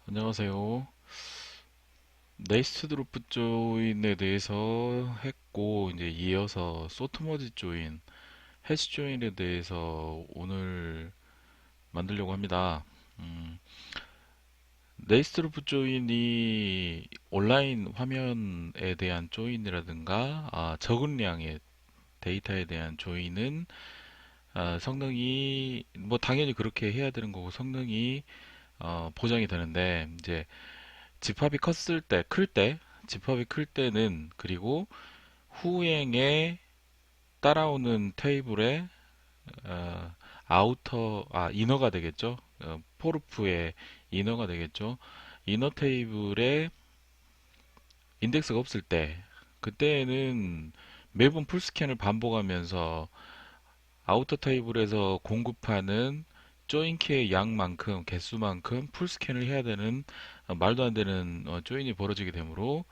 안녕하세요. 네이스트 드로프 조인에 대해서 했고, 이제 이어서 소트머지 조인, 해시 조인에 대해서 오늘 만들려고 합니다. 음, 네이스트 드로프 조인이 온라인 화면에 대한 조인이라든가, 적은량의 데이터에 대한 조인은 성능이 뭐 당연히 그렇게 해야 되는 거고 성능이 보장이 되는데 이제 집합이 컸을 때, 클 때, 집합이 클 때는 그리고 후행에 따라오는 테이블의 이너가 되겠죠. 포르프의 이너가 되겠죠. 이너 테이블에 인덱스가 없을 때, 그때는 매번 풀스캔을 반복하면서 아우터 테이블에서 공급하는 조인키의 양만큼, 개수만큼 풀스캔을 해야 되는 말도 안 되는 조인이 벌어지게 되므로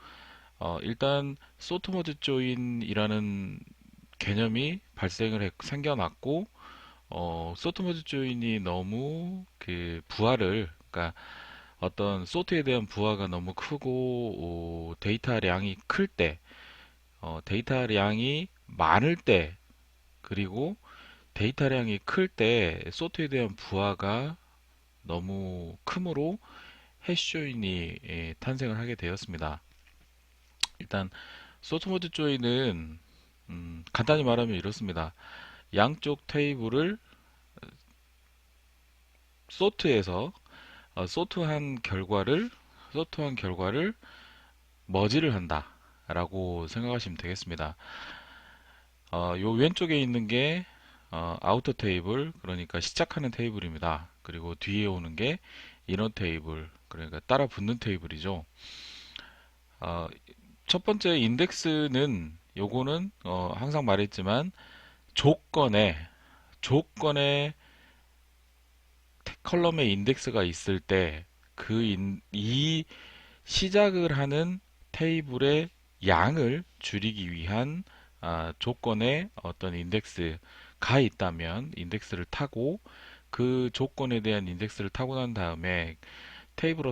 일단 소트머지 조인이라는 개념이 생겨났고 소트머지 조인이 너무 그 부하를 그러니까 어떤 소트에 대한 부하가 너무 크고 데이터량이 클 때, 데이터량이 많을 때, 그리고 데이터량이 클 때 소트에 대한 부하가 너무 크므로 해시 조인이 탄생을 하게 되었습니다. 일단 소트모드 조인은 간단히 말하면 이렇습니다. 양쪽 테이블을 소트에서 소트한 결과를 머지를 한다라고 생각하시면 되겠습니다. 요 왼쪽에 있는 게 아우터 테이블, 그러니까 시작하는 테이블입니다. 그리고 뒤에 오는 게 이너 테이블, 그러니까 따라 붙는 테이블이죠. 어, 첫 번째 인덱스는 요거는 항상 말했지만 조건에 컬럼에 인덱스가 있을 때 이 시작을 하는 테이블의 양을 줄이기 위한 조건에 어떤 인덱스가 있다면 인덱스를 타고 그 조건에 대한 인덱스를 타고 난 다음에 테이블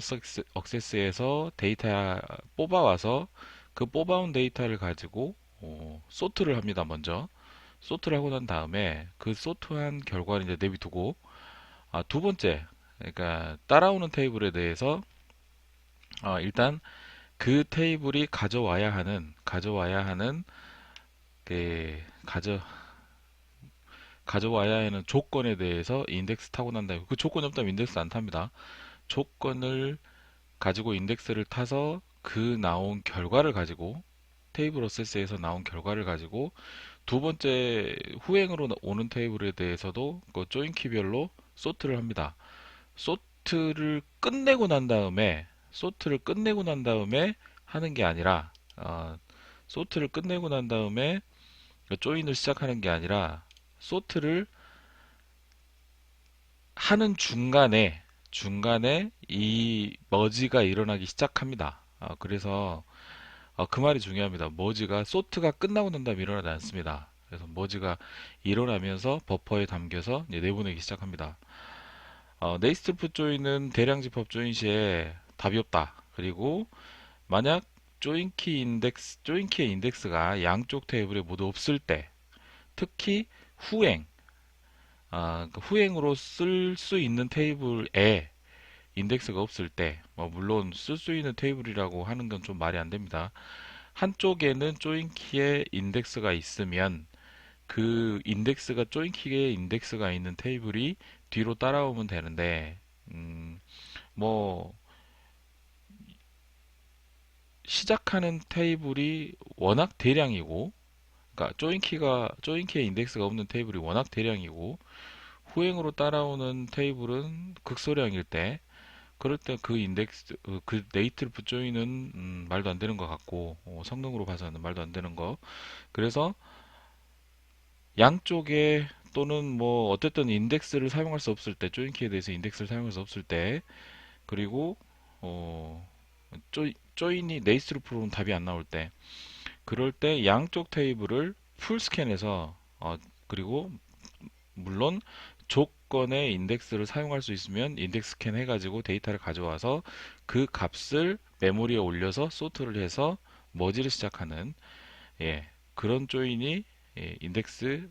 억세스에서 데이터 뽑아와서 그 뽑아온 데이터를 가지고 소트를 합니다. 먼저 소트를 하고 난 다음에 그 소트한 결과를 이제 내비두고 두 번째, 그러니까 따라오는 테이블에 대해서 일단 그 테이블이 그 가져와야 하는 조건에 대해서 인덱스 타고 난 다음에 그 조건이 없다면 인덱스 안 탑니다. 조건을 가지고 인덱스를 타서 그 나온 결과를 가지고 테이블 어세스에서 나온 결과를 가지고 두 번째 후행으로 오는 테이블에 대해서도 그 조인 키별로 소트를 합니다. 소트를 끝내고 난 다음에 하는 게 아니라 소트를 끝내고 난 다음에 조인을 시작하는 게 아니라 소트를 하는 중간에 이 머지가 일어나기 시작합니다. 그래서 그 말이 중요합니다. 머지가 소트가 끝나고 난 다음에 일어나지 않습니다. 그래서 머지가 일어나면서 버퍼에 담겨서 이제 내보내기 시작합니다. 네이스트루프 조인은 대량 집합 조인 시에 답이 없다. 그리고 만약 조인키의 인덱스가 양쪽 테이블에 모두 없을 때, 특히 후행, 그러니까 후행으로 쓸 수 있는 테이블에 인덱스가 없을 때, 물론 쓸 수 있는 테이블이라고 하는 건 좀 말이 안 됩니다. 한쪽에는 조인키의 인덱스가 있으면 그 인덱스가 조인키의 인덱스가 있는 테이블이 뒤로 따라오면 되는데, 뭐 시작하는 테이블이 워낙 대량이고, 그러니까 조인키의 인덱스가 없는 테이블이 워낙 대량이고 후행으로 따라오는 테이블은 극소량일 때, 그럴 때 그 네이트를 붙조이는 말도 안 되는 것 같고 성능으로 봐서는 말도 안 되는 거. 그래서 양쪽에 또는 뭐 어쨌든 인덱스를 사용할 수 없을 때, 조인키에 대해서 인덱스를 사용할 수 없을 때, 그리고 어, 조인이 네이스루프로는 답이 안 나올 때, 그럴 때 양쪽 테이블을 풀 스캔해서 그리고 물론 무조건의 인덱스를 사용할 수 있으면 인덱스 스캔 해가지고 데이터를 가져와서 그 값을 메모리에 올려서 소트를 해서 머지를 시작하는, 예, 그런 조인이, 예, 인덱스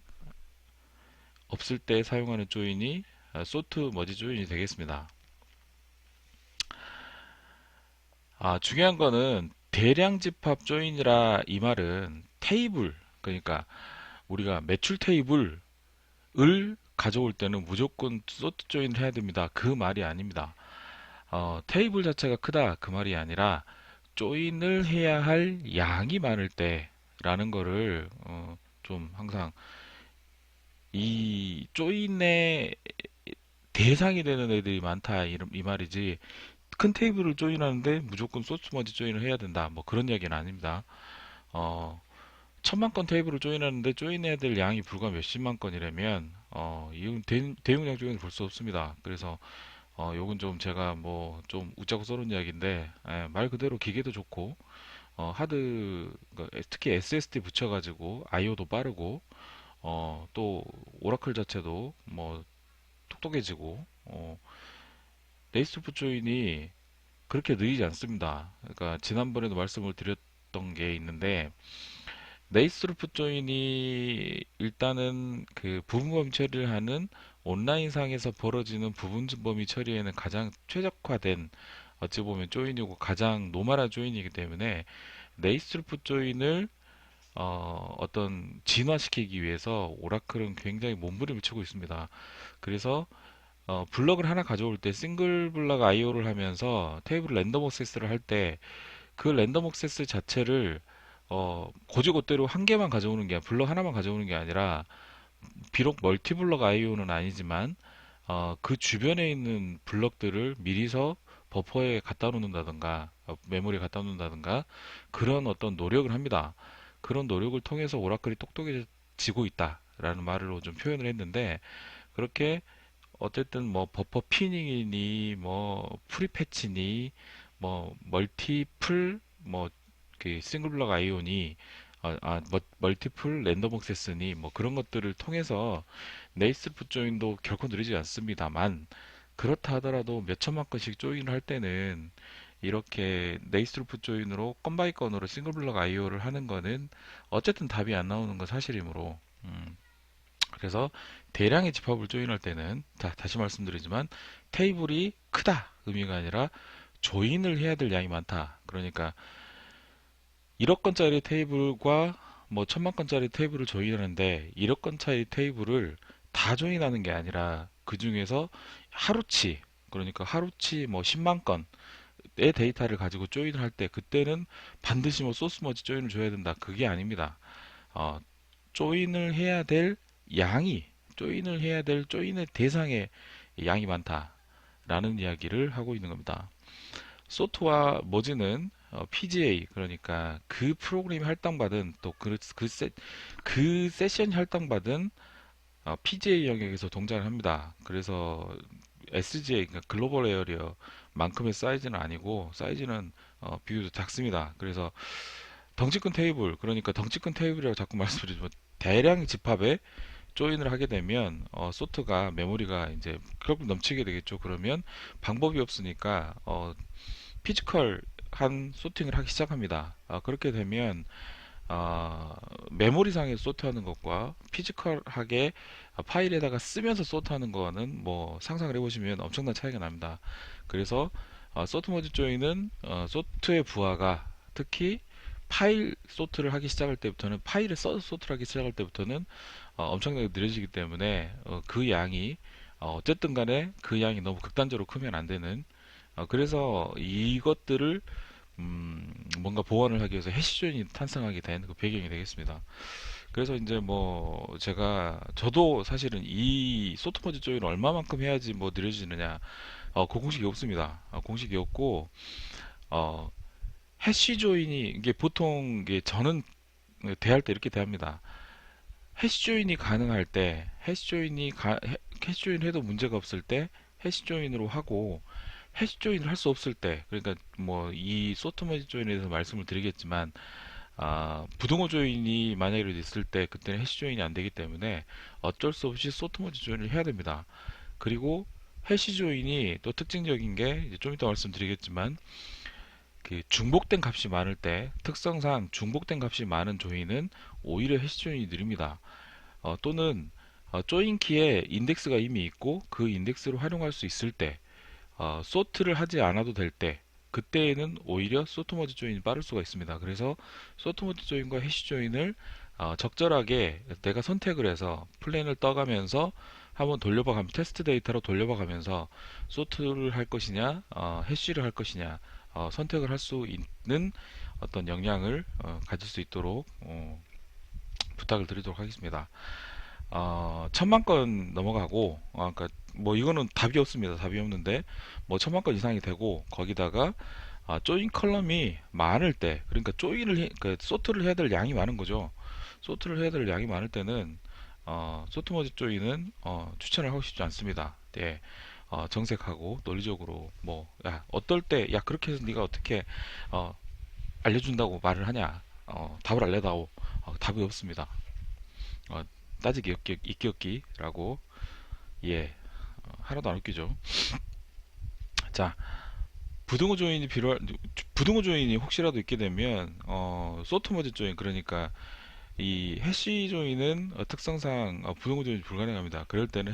없을 때 사용하는 조인이 소트 머지 조인이 되겠습니다. 중요한 거는 대량 집합 조인이라 이 말은 테이블, 그러니까 우리가 매출 테이블을 가져올 때는 무조건 소트 조인을 해야 됩니다. 그 말이 아닙니다. 테이블 자체가 크다 그 말이 아니라 조인을 해야 할 양이 많을 때라는 거를 좀 항상 이 조인의 대상이 되는 애들이 많다 이 말이지, 큰 테이블을 조인하는데 무조건 소스 머지 조인을 해야 된다 뭐 그런 이야기는 아닙니다. 어, 1000만 건 테이블을 조인하는데 조인해야 될 양이 불과 몇십만 건이라면 이건 대용량 조인을 볼 수 없습니다. 그래서 요건 좀 제가 뭐 좀 웃자고 써놓은 이야기인데, 예, 말 그대로 기계도 좋고 특히 SSD 붙여가지고 IO도 빠르고 또 오라클 자체도 뭐 똑똑해지고 네이스프 조인이 그렇게 느리지 않습니다. 그러니까 지난번에도 말씀을 드렸던 게 있는데, 네이스루프 조인이 일단은 그 부분범위 처리를 하는 온라인상에서 벌어지는 부분범위 처리에는 가장 최적화된, 어찌 보면 조인이고 가장 노멀한 조인이기 때문에 네이스루프 조인을 어떤 진화시키기 위해서 오라클은 굉장히 몸부림을 치고 있습니다. 그래서 블럭을 하나 가져올 때 싱글 블럭 IO를 하면서 테이블 랜덤 액세스를 할 때 그 랜덤 액세스 자체를 고지고대로 한 개만 가져오는 게 블럭 하나만 가져오는 게 아니라, 비록 멀티 블럭 IO는 아니지만 그 주변에 있는 블럭들을 미리서 버퍼에 갖다 놓는다든가 메모리에 갖다 놓는다든가 그런 어떤 노력을 합니다. 그런 노력을 통해서 오라클이 똑똑해지고 있다라는 말로 좀 표현을 했는데, 그렇게 어쨌든 뭐 버퍼 피닝이니 뭐 프리패치니 뭐 멀티플 뭐 그 싱글블럭 아이오니 멀티플 랜덤 액세스니 뭐 그런 것들을 통해서 네이스프 조인도 결코 느리지 않습니다만, 그렇다 하더라도 몇 천만 건씩 조인을 할 때는 이렇게 네이스루프 조인으로 건 바이 건으로 싱글블럭 IO를 하는 거는 어쨌든 답이 안 나오는 건 사실이므로, 그래서 대량의 집합을 조인할 때는 다시 말씀드리지만 테이블이 크다 의미가 아니라 조인을 해야 될 양이 많다. 그러니까 1억 건짜리 테이블과 뭐 1000만 건짜리 테이블을 조인하는데 1억 건짜리 테이블을 다 조인하는 게 아니라 그 중에서 하루치, 그러니까 하루치 뭐 10만 건의 데이터를 가지고 조인을 할 때 그때는 반드시 뭐 소스 머지 조인을 줘야 된다 그게 아닙니다. 어, 조인을 해야 될 양이, 조인을 해야 될 조인의 대상의 양이 많다라는 이야기를 하고 있는 겁니다. 소트와 머지는 PGA, 그러니까 그 프로그램이 할당받은 또 그 세션이 할당받은 PGA 영역에서 동작을 합니다. 그래서 SGA, 그러니까 글로벌 에어리어 만큼의 사이즈는 아니고 사이즈는 비교적 작습니다. 그래서 덩치 큰 테이블, 그러니까 덩치 큰 테이블이라고 자꾸 말씀드리지만 대량 집합에 조인을 하게 되면 소트가 메모리가 이제 결국 넘치게 되겠죠. 그러면 방법이 없으니까 피지컬한 소팅을 하기 시작합니다. 그렇게 되면 메모리상에 소트하는 것과 피지컬하게 파일에다가 쓰면서 소트하는 거는 뭐 상상을 해보시면 엄청난 차이가 납니다. 그래서 소트 모드 조인은 소트의 부하가 특히 파일 소트를 하기 시작할 때부터는, 파일에 써서 소트를 하기 시작할 때부터는 엄청나게 느려지기 때문에 그 양이 어쨌든 간에 그 양이 너무 극단적으로 크면 안 되는, 그래서 이것들을 뭔가 보완을 하기 위해서 해시존이 탄생하게 된 그 배경이 되겠습니다. 그래서 이제 뭐 저도 사실은 이 소프트머지 조인을 얼마만큼 해야지 뭐 느려지느냐, 그 공식이 없습니다. 공식이 없고 어, 해시 조인이 이게 보통 이게 저는 대할 때 이렇게 대합니다. 해시 조인이 가능할 때 해시 조인 해도 문제가 없을 때 해시 조인으로 하고, 해시 조인을 할 수 없을 때, 그러니까 뭐 이 소프트머지 조인에 대해서 말씀을 드리겠지만 부등호 조인이 만약에 있을 때 그때는 해시 조인이 안 되기 때문에 어쩔 수 없이 소프트머지 조인을 해야 됩니다. 그리고 해시 조인이 또 특징적인 게 이제 좀 이따 말씀드리겠지만 그 중복된 값이 많을 때 특성상 중복된 값이 많은 조인은 오히려 해시 조인이 느립니다. 또는 조인 키에 인덱스가 이미 있고 그 인덱스를 활용할 수 있을 때 소트를 하지 않아도 될 때 그때에는 오히려 소트 머지 조인이 빠를 수가 있습니다. 그래서 소트 머지 조인과 해시 조인을 적절하게 내가 선택을 해서 플랜을 떠가면서 한번 돌려봐 가면 테스트 데이터로 돌려봐 가면서 소트를 할 것이냐 해시를 할 것이냐 선택을 할 수 있는 어떤 역량을 가질 수 있도록 부탁을 드리도록 하겠습니다. 1000만 건 넘어가고, 그러니까 뭐 이거는 답이 없습니다. 답이 없는데, 뭐 1000만 건 이상이 되고, 거기다가 조인 컬럼이 많을 때, 그러니까 그러니까 소트를 해야 될 양이 많은 거죠. 소트를 해야 될 양이 많을 때는 소트 머지 조인은 추천을 하고 싶지 않습니다. 예. 정색하고 논리적으로 뭐 야 어떨 때 야 그렇게 해서 네가 어떻게 어, 알려준다고 말을 하냐 답을 알려다오 답이 없습니다. 어, 따지기 있기 없기라고 예 하나도 안 웃기죠. 자 부등호 조인이 혹시라도 있게 되면 소트 머지 조인 그러니까 이 해시 조인은 특성상 부등호 조인이 불가능합니다. 그럴 때는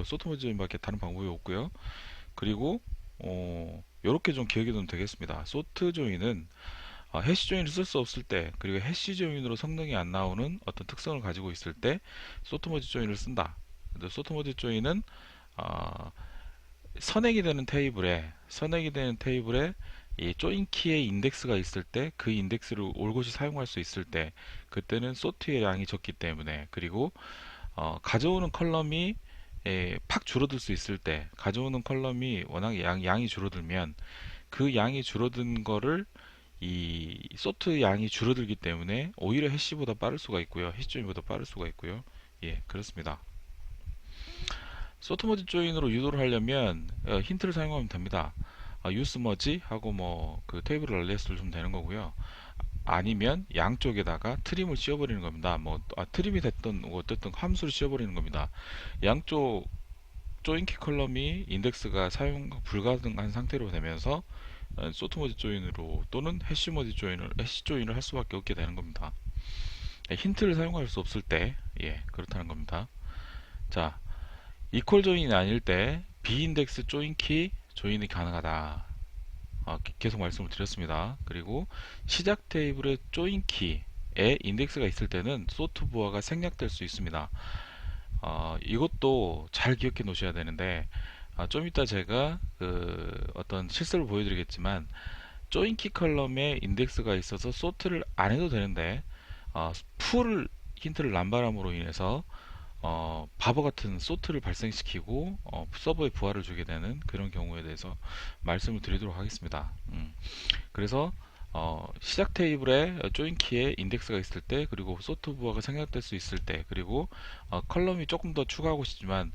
소트 머지 조인밖에 다른 방법이 없고요. 그리고 이렇게 좀 기억해 두면 되겠습니다. 소트 조인은 해시 조인을 쓸 수 없을 때 그리고 해시 조인으로 성능이 안 나오는 어떤 특성을 가지고 있을 때 소트 머지 조인을 쓴다. 근데 소트 머지 조인은 어, 선행이 되는 테이블에 이 조인 키의 인덱스가 있을 때 그 인덱스를 올곧이 사용할 수 있을 때 그때는 소트의 양이 적기 때문에 그리고 가져오는 컬럼이 팍 줄어들 수 있을 때 가져오는 컬럼이 워낙 양이 줄어들면 그 양이 줄어든 거를 이 소트 양이 줄어들기 때문에 오히려 해시보다 빠를 수가 있고요. 해시 조인보다 빠를 수가 있고요. 예, 그렇습니다. 소트 머지 조인으로 유도를 하려면 힌트를 사용하면 됩니다. 유스 머지 하고 뭐 그 테이블을 알리스를 좀 되는 거고요. 아니면 양쪽에다가 트림을 씌워버리는 겁니다. 뭐 트림이 됐든 뭐 어쨌든 함수를 씌워버리는 겁니다. 양쪽 조인키 컬럼이 인덱스가 사용 불가능한 상태로 되면서 소트 머지 조인으로 또는 해시 조인을 할 수밖에 없게 되는 겁니다. 힌트를 사용할 수 없을 때 예, 그렇다는 겁니다. 자, 이퀄 조인이 아닐 때 비인덱스 조인키 조인이 가능하다. 계속 말씀을 드렸습니다. 그리고 시작 테이블의 조인키에 인덱스가 있을 때는 소트 부하가 생략될 수 있습니다. 이것도 잘 기억해 놓으셔야 되는데 좀 이따 제가 그 어떤 실습을 보여드리겠지만 조인키 컬럼에 인덱스가 있어서 소트를 안 해도 되는데 풀 힌트를 남바람으로 인해서 바보 같은 소트를 발생시키고 서버에 부하를 주게 되는 그런 경우에 대해서 말씀을 드리도록 하겠습니다. 그래서 시작 테이블에 조인 키에 인덱스가 있을 때 그리고 소트 부하가 생략될 수 있을 때 그리고 컬럼이 조금 더 추가하고 싶지만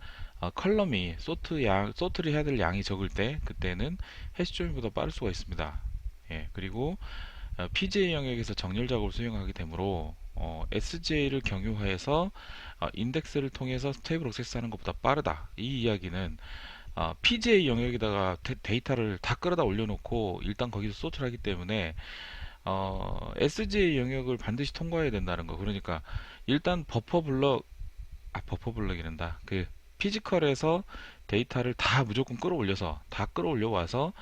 컬럼이 소트를 해야 될 양이 적을 때 그때는 해시 조인보다 빠를 수가 있습니다. 예, 그리고 PJ 영역에서 정렬 작업을 수행하게 되므로 SJ를 경유해서 인덱스를 통해서 테이블 액세스하는 것보다 빠르다. 이 이야기는 PJ 영역에다가 데이터를 다 끌어다 올려놓고 일단 거기서 소트를 하기 때문에 SJ 영역을 반드시 통과해야 된다는 거. 그러니까 일단 버퍼블럭이란다. 그 피지컬에서 데이터를 다 무조건 끌어올려서 다 끌어올려와서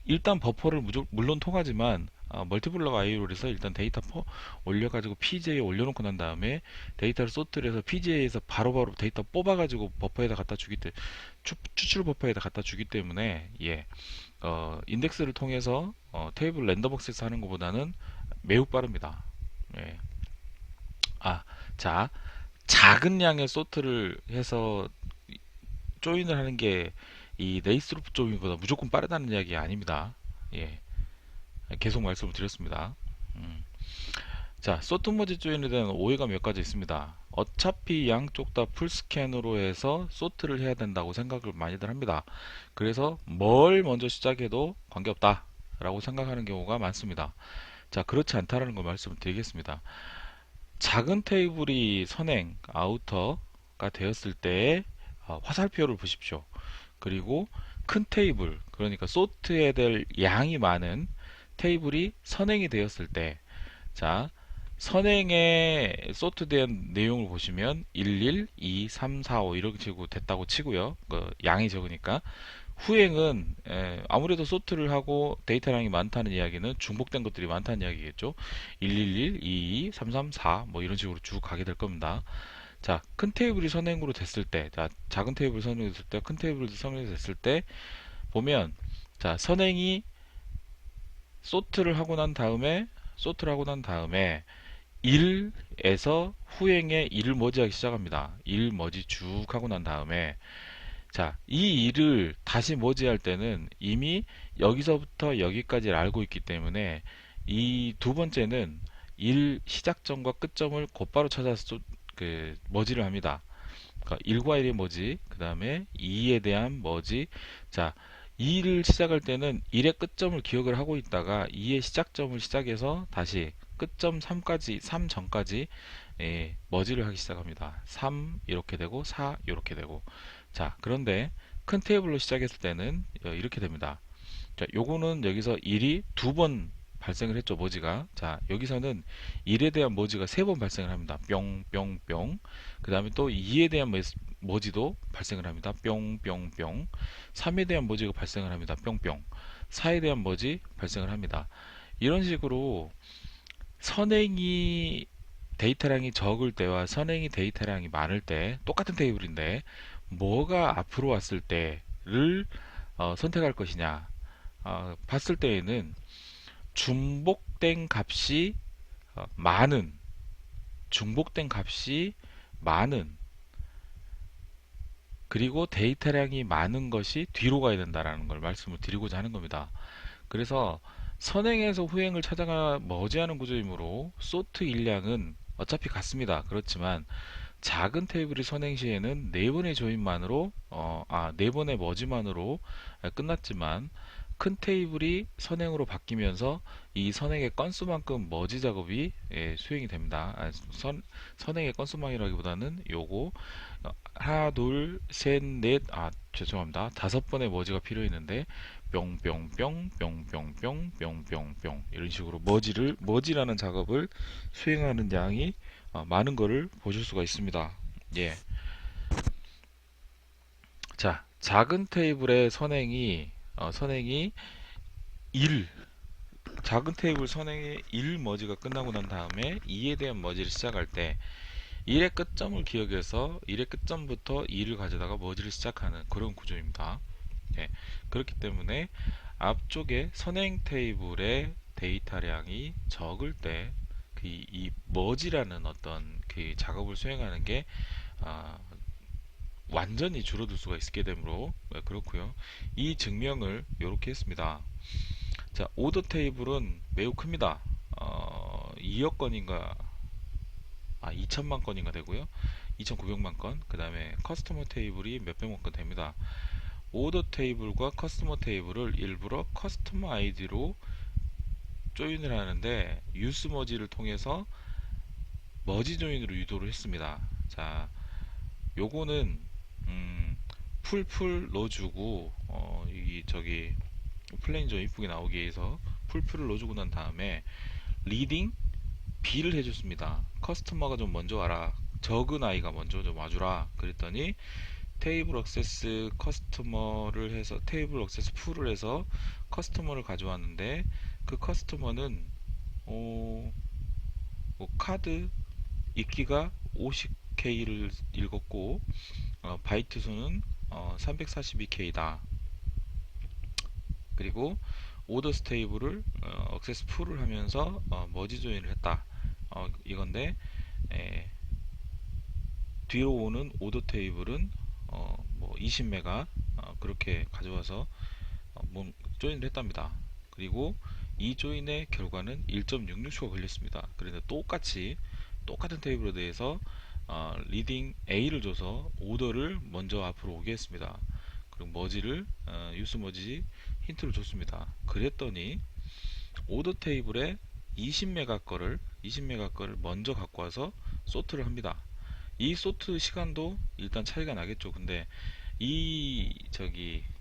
일단 버퍼를 물론 통하지만 멀티블럭 IO에서 일단 데이터 올려가지고 PJ에 올려놓고 난 다음에 데이터를 소트를 해서 PJ에서 바로바로 데이터 뽑아가지고 버퍼에다 갖다 주기 때문에 추출 버퍼에다 갖다 주기 때문에 예, 인덱스를 통해서 테이블 랜덤 액세스 하는 것보다는 매우 빠릅니다. 예. 자, 작은 양의 소트를 해서 조인을 하는 게 이 네이스루프 조인보다 무조건 빠르다는 이야기 아닙니다. 예. 계속 말씀을 드렸습니다. 자, 소트머지 조인에 대한 오해가 몇 가지 있습니다. 어차피 양쪽 다 풀스캔으로 해서 소트를 해야 된다고 생각을 많이들 합니다. 그래서 뭘 먼저 시작해도 관계없다 라고 생각하는 경우가 많습니다. 자, 그렇지 않다라는 걸 말씀을 드리겠습니다. 작은 테이블이 선행, 아우터가 되었을 때의 화살표를 보십시오. 그리고 큰 테이블, 그러니까 소트해야 될 양이 많은 테이블이 선행이 되었을 때, 자, 선행에 소트된 내용을 보시면 11, 2, 3, 4, 5 이렇게 치고 됐다고 치고요. 양이 적으니까. 후행은 아무래도 소트를 하고 데이터량이 많다는 이야기는 중복된 것들이 많다는 이야기겠죠. 111, 22, 334 뭐 이런 식으로 쭉 가게 될 겁니다. 자, 큰 테이블이 선행으로 됐을 때, 자, 작은 테이블이 선행이 됐을 때, 큰 테이블이 선행이 됐을 때 보면, 자, 선행이 소트를 하고 난 다음에 1에서 후행에 1을 머지하기 시작합니다. 1 머지 쭉 하고 난 다음에, 자, 이 1을 다시 머지할 때는 이미 여기서부터 여기까지를 알고 있기 때문에 이 두 번째는 1 시작점과 끝점을 곧바로 찾아서 머지를 합니다. 그러니까 1과 1의 머지, 그 다음에 2에 대한 머지. 자, 2를 시작할 때는 1의 끝점을 기억을 하고 있다가 2의 시작점을 시작해서 다시 끝점 3까지, 3 전까지 머지를 하기 시작합니다. 3 이렇게 되고 4 이렇게 되고. 자, 그런데 큰 테이블로 시작했을 때는 이렇게 됩니다. 자, 요거는 여기서 1이 두 번 발생을 했죠, 머지가. 자, 여기서는 1에 대한 머지가 세 번 발생을 합니다. 뿅, 뿅, 뿅. 그 다음에 또 2에 대한 머지도 발생을 합니다. 뿅, 뿅, 뿅. 3에 대한 머지가 발생을 합니다. 뿅, 뿅. 4에 대한 머지 발생을 합니다. 이런 식으로 선행이 데이터량이 적을 때와 선행이 데이터량이 많을 때 똑같은 테이블인데 뭐가 앞으로 왔을 때를 선택할 것이냐 봤을 때에는 중복된 값이 많은 중복된 값이 많은 그리고 데이터량이 많은 것이 뒤로 가야 된다라는 걸 말씀을 드리고자 하는 겁니다. 그래서 선행에서 후행을 찾아가 머지하는 구조이므로 소트 일량은 어차피 같습니다. 그렇지만 작은 테이블이 선행 시에는 네 번의 조인만으로 네 번의 머지만으로 끝났지만 큰 테이블이 선행으로 바뀌면서 이 선행의 건수만큼 머지 작업이 수행이 됩니다. 선행의 건수만이라기보다는 요거 하나 둘셋넷 죄송합니다. 다섯 번의 머지가 필요했는데 뿅뿅뿅 뿅뿅뿅 뿅뿅뿅 이런 식으로 머지라는 작업을 수행하는 양이 많은 것을 보실 수가 있습니다. 예. 자, 작은 테이블의 선행이 1 작은 테이블 선행의 1 머지가 끝나고 난 다음에 2에 대한 머지를 시작할 때 1의 끝점을 기억해서 1의 끝점부터 2를 가져다가 머지를 시작하는 그런 구조입니다. 예. 그렇기 때문에 앞쪽에 선행 테이블의 데이터량이 적을 때 이 머지라는 어떤 그 작업을 수행하는 게 아, 완전히 줄어들 수가 있게 되므로 그렇고요. 이 증명을 이렇게 했습니다. 자, 오더 테이블은 매우 큽니다. 2억 건인가 2천만 건인가 되고요. 2,900만 건. 그 다음에 커스터머 테이블이 몇백만 건 됩니다. 오더 테이블과 커스터머 테이블을 일부러 커스터머 아이디로 조인을 하는데 유스 머지를 통해서 머지 조인으로 유도를 했습니다. 자, 요거는 풀풀 넣어주고 이 저기 플레인 좀 이쁘게 나오기 위해서 풀풀을 넣어주고 난 다음에 리딩 B를 해줬습니다. 커스터머가 좀 먼저 와라. 적은 아이가 먼저 좀 와주라. 그랬더니 테이블 액세스 커스터머를 해서 테이블 액세스 풀을 해서 커스터머를 가져왔는데 그 커스터머는 뭐 카드 읽기가 50K를 읽었고 바이트 수는 342K다. 그리고 오더 스테이블을 액세스 풀을 하면서 머지 조인을 했다. 이건데 뒤로 오는 오더 테이블은 뭐 20메가 그렇게 가져와서 조인을 했답니다. 그리고 이 조인의 결과는 1.66초가 걸렸습니다. 그런데 똑같은 테이블에 대해서 리딩 A를 줘서 오더를 먼저 앞으로 오게 했습니다. 그리고 머지를 유스 머지 힌트를 줬습니다. 그랬더니 오더 테이블에 20메가 거를 먼저 갖고 와서 소트를 합니다. 이 소트 시간도 일단 차이가 나겠죠. 근데 이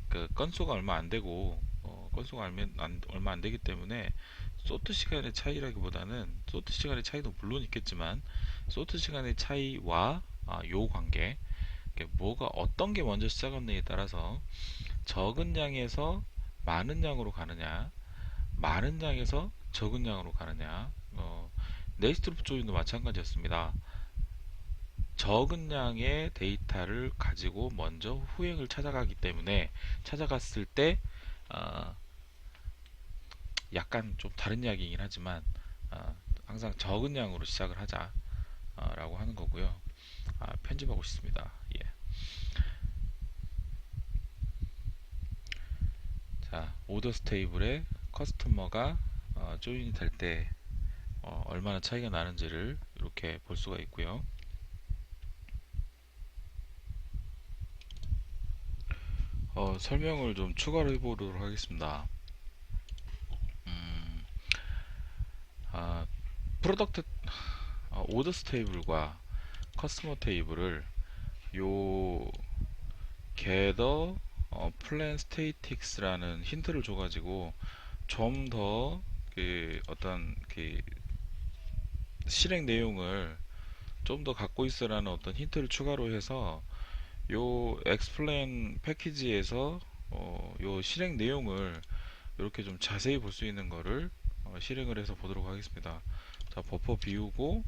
그 건수가 얼마 안 되고 건수가 얼마 안 되기 때문에 소트 시간의 차이라기보다는 소트 시간의 차이도 물론 있겠지만 소트 시간의 차이와 요 관계, 뭐가 어떤 게 먼저 시작했느냐에 따라서 적은 양에서 많은 양으로 가느냐, 많은 양에서 적은 양으로 가느냐. 네이스트루프 조인도 마찬가지였습니다. 적은 양의 데이터를 가지고 먼저 후행을 찾아가기 때문에 찾아갔을 때 어, 약간 좀 다른 이야기이긴 하지만 항상 적은 양으로 시작을 하자 라고 하는 거고요. 편집하고 싶습니다. 예. 자, 오더스 테이블에 커스터머가 조인이 될 때 얼마나 차이가 나는지를 이렇게 볼 수가 있고요. 설명을 좀 추가로 해보도록 하겠습니다. 음, 아, 프로덕트 오더스 테이블과 커스터머 테이블을 요 gather plan statics라는 힌트를 줘가지고 좀 더 그 어떤 그 실행 내용을 좀 더 갖고 있으라는 어떤 힌트를 추가로 해서 요 explain 패키지에서 요 실행 내용을 이렇게 좀 자세히 볼 수 있는 거를 실행을 해서 보도록 하겠습니다. 자, 버퍼 비우고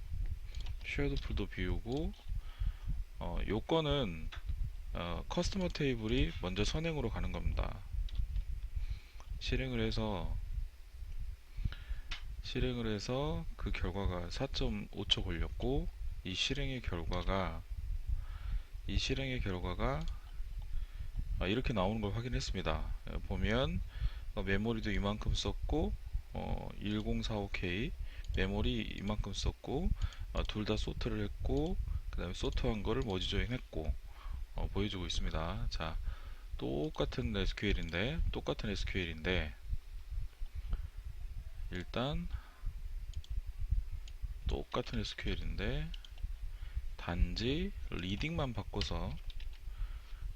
쉐어드 풀도 비우고 요거는 커스터머 테이블이 먼저 선행으로 가는 겁니다. 실행을 해서 그 결과가 4.5초 걸렸고 이 실행의 결과가 이렇게 나오는 걸 확인했습니다. 보면 메모리도 이만큼 썼고 1045K 메모리 이만큼 썼고 둘 다 소트를 했고 그 다음에 소트한 거를 머지 조인했고 보여주고 있습니다. 자, 똑같은 SQL인데 일단 똑같은 SQL인데 단지 리딩만 바꿔서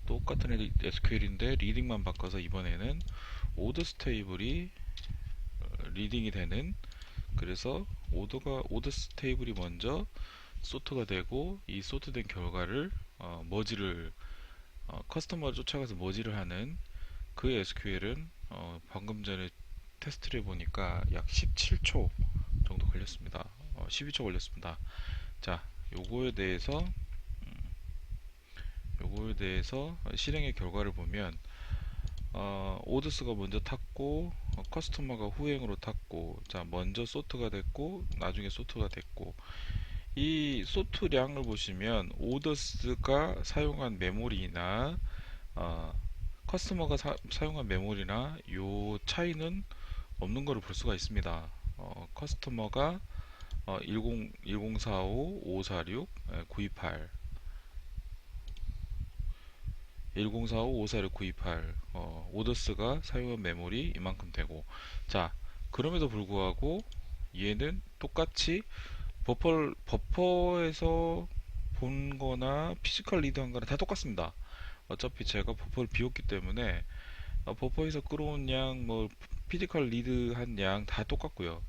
똑같은 SQL인데 리딩만 바꿔서 이번에는 오더스 테이블이 리딩이 되는, 그래서 오더스 테이블이 먼저 소트가 되고 이 소트된 결과를 머지를 커스터머를 쫓아가서 머지를 하는 그 SQL은 방금 전에 테스트를 해보니까 약 17초 정도 걸렸습니다. 12초 걸렸습니다. 자, 요거에 대해서 실행의 결과를 보면 오더스가 먼저 탔고 커스터머가 후행으로 탔고, 자, 먼저 소트가 됐고 나중에 소트가 됐고, 이 소트량을 보시면 오더스가 사용한 메모리나 어, 커스터머가 사용한 메모리나 요 차이는 없는 것을 볼 수가 있습니다. 커스터머가 1045, 546, 928 1045, 546, 928 오더스가 사용한 메모리 이만큼 되고, 자, 그럼에도 불구하고 얘는 똑같이 버퍼에서 본 거나 피지컬 리드 한 거나 다 똑같습니다. 어차피 제가 버퍼를 비웠기 때문에 버퍼에서 끌어온 양, 뭐 피지컬 리드 한 양 다 똑같고요.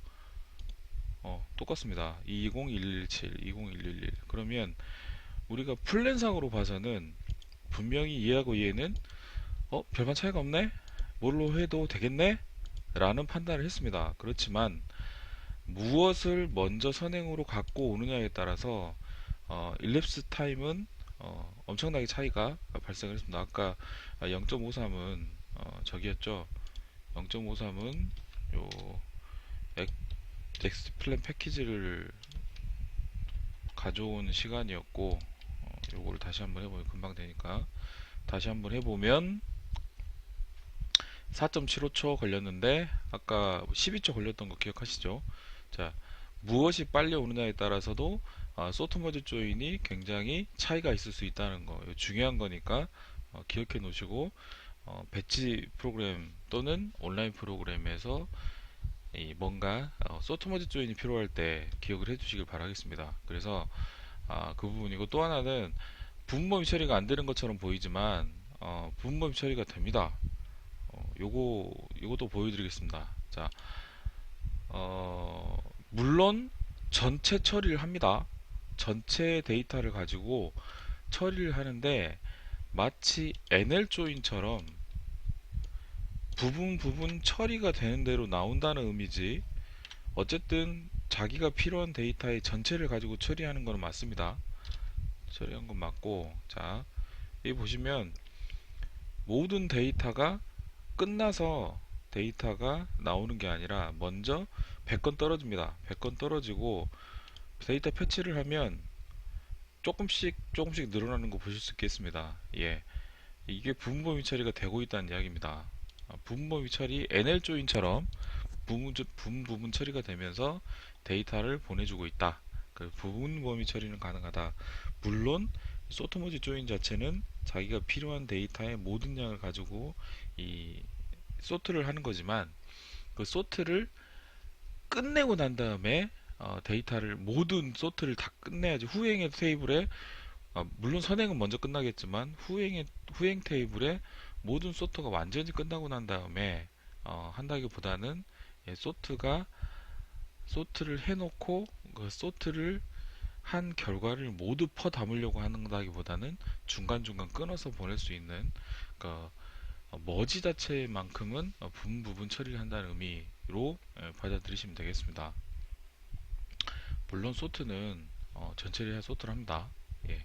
똑같습니다. 20117, 20111. 그러면 우리가 플랜상으로 봐서는 분명히 얘하고 얘는 별반 차이가 없네? 뭘로 해도 되겠네? 라는 판단을 했습니다. 그렇지만 무엇을 먼저 선행으로 갖고 오느냐에 따라서 일랩스 타임은 엄청나게 차이가 발생을 했습니다. 아까 0.53은 저기였죠. 0.53은 요 엑스플랜 패키지를 가져온 시간이었고, 요거를 다시 한번 해보면 금방 되니까 다시 한번 해보면 4.75초 걸렸는데 아까 12초 걸렸던 거 기억하시죠? 자, 무엇이 빨리 오느냐에 따라서도 소트 머지 조인이 굉장히 차이가 있을 수 있다는 거, 이거 중요한 거니까 기억해 놓으시고 배치 프로그램 또는 온라인 프로그램에서 뭔가 소트 머지 조인이 필요할 때 기억을 해 주시길 바라겠습니다. 그래서 그 부분이고, 또 하나는 분모임 처리가 안 되는 것처럼 보이지만 부분 범위 처리가 됩니다. 요것도 보여드리겠습니다. 자, 물론 전체 처리를 합니다. 전체 데이터를 가지고 처리를 하는데 마치 NL 조인처럼 부분 처리가 되는 대로 나온다는 의미지, 어쨌든 자기가 필요한 데이터의 전체를 가지고 처리하는 건 맞습니다. 처리한 건 맞고, 자, 여기 보시면 모든 데이터가 끝나서 데이터가 나오는 게 아니라 먼저 100건 떨어집니다. 100건 떨어지고 데이터 패치를 하면 조금씩 늘어나는 거 보실 수 있겠습니다. 예, 이게 부분 범위 처리가 되고 있다는 이야기입니다. 부분 범위 처리 NL 조인처럼 부분 처리가 되면서 데이터를 보내주고 있다. 그 부분 범위 처리는 가능하다. 물론 소트머지 조인 자체는 자기가 필요한 데이터의 모든 양을 가지고 이 소트를 하는 거지만, 그 소트를 끝내고 난 다음에 데이터를 모든 소트를 다 끝내야지 후행의 테이블에, 물론 선행은 먼저 끝나겠지만 후행 테이블에 모든 소트가 완전히 끝나고 난 다음에 한다기보다는, 예, 소트를 해놓고 그 소트를 한 결과를 모두 퍼 담으려고 한다기보다는 중간중간 끊어서 보낼 수 있는, 그 머지 자체만큼은 부분 처리를 한다는 의미로, 예, 받아들이시면 되겠습니다. 물론 소트는 전체를 해야 소트를 합니다. 예.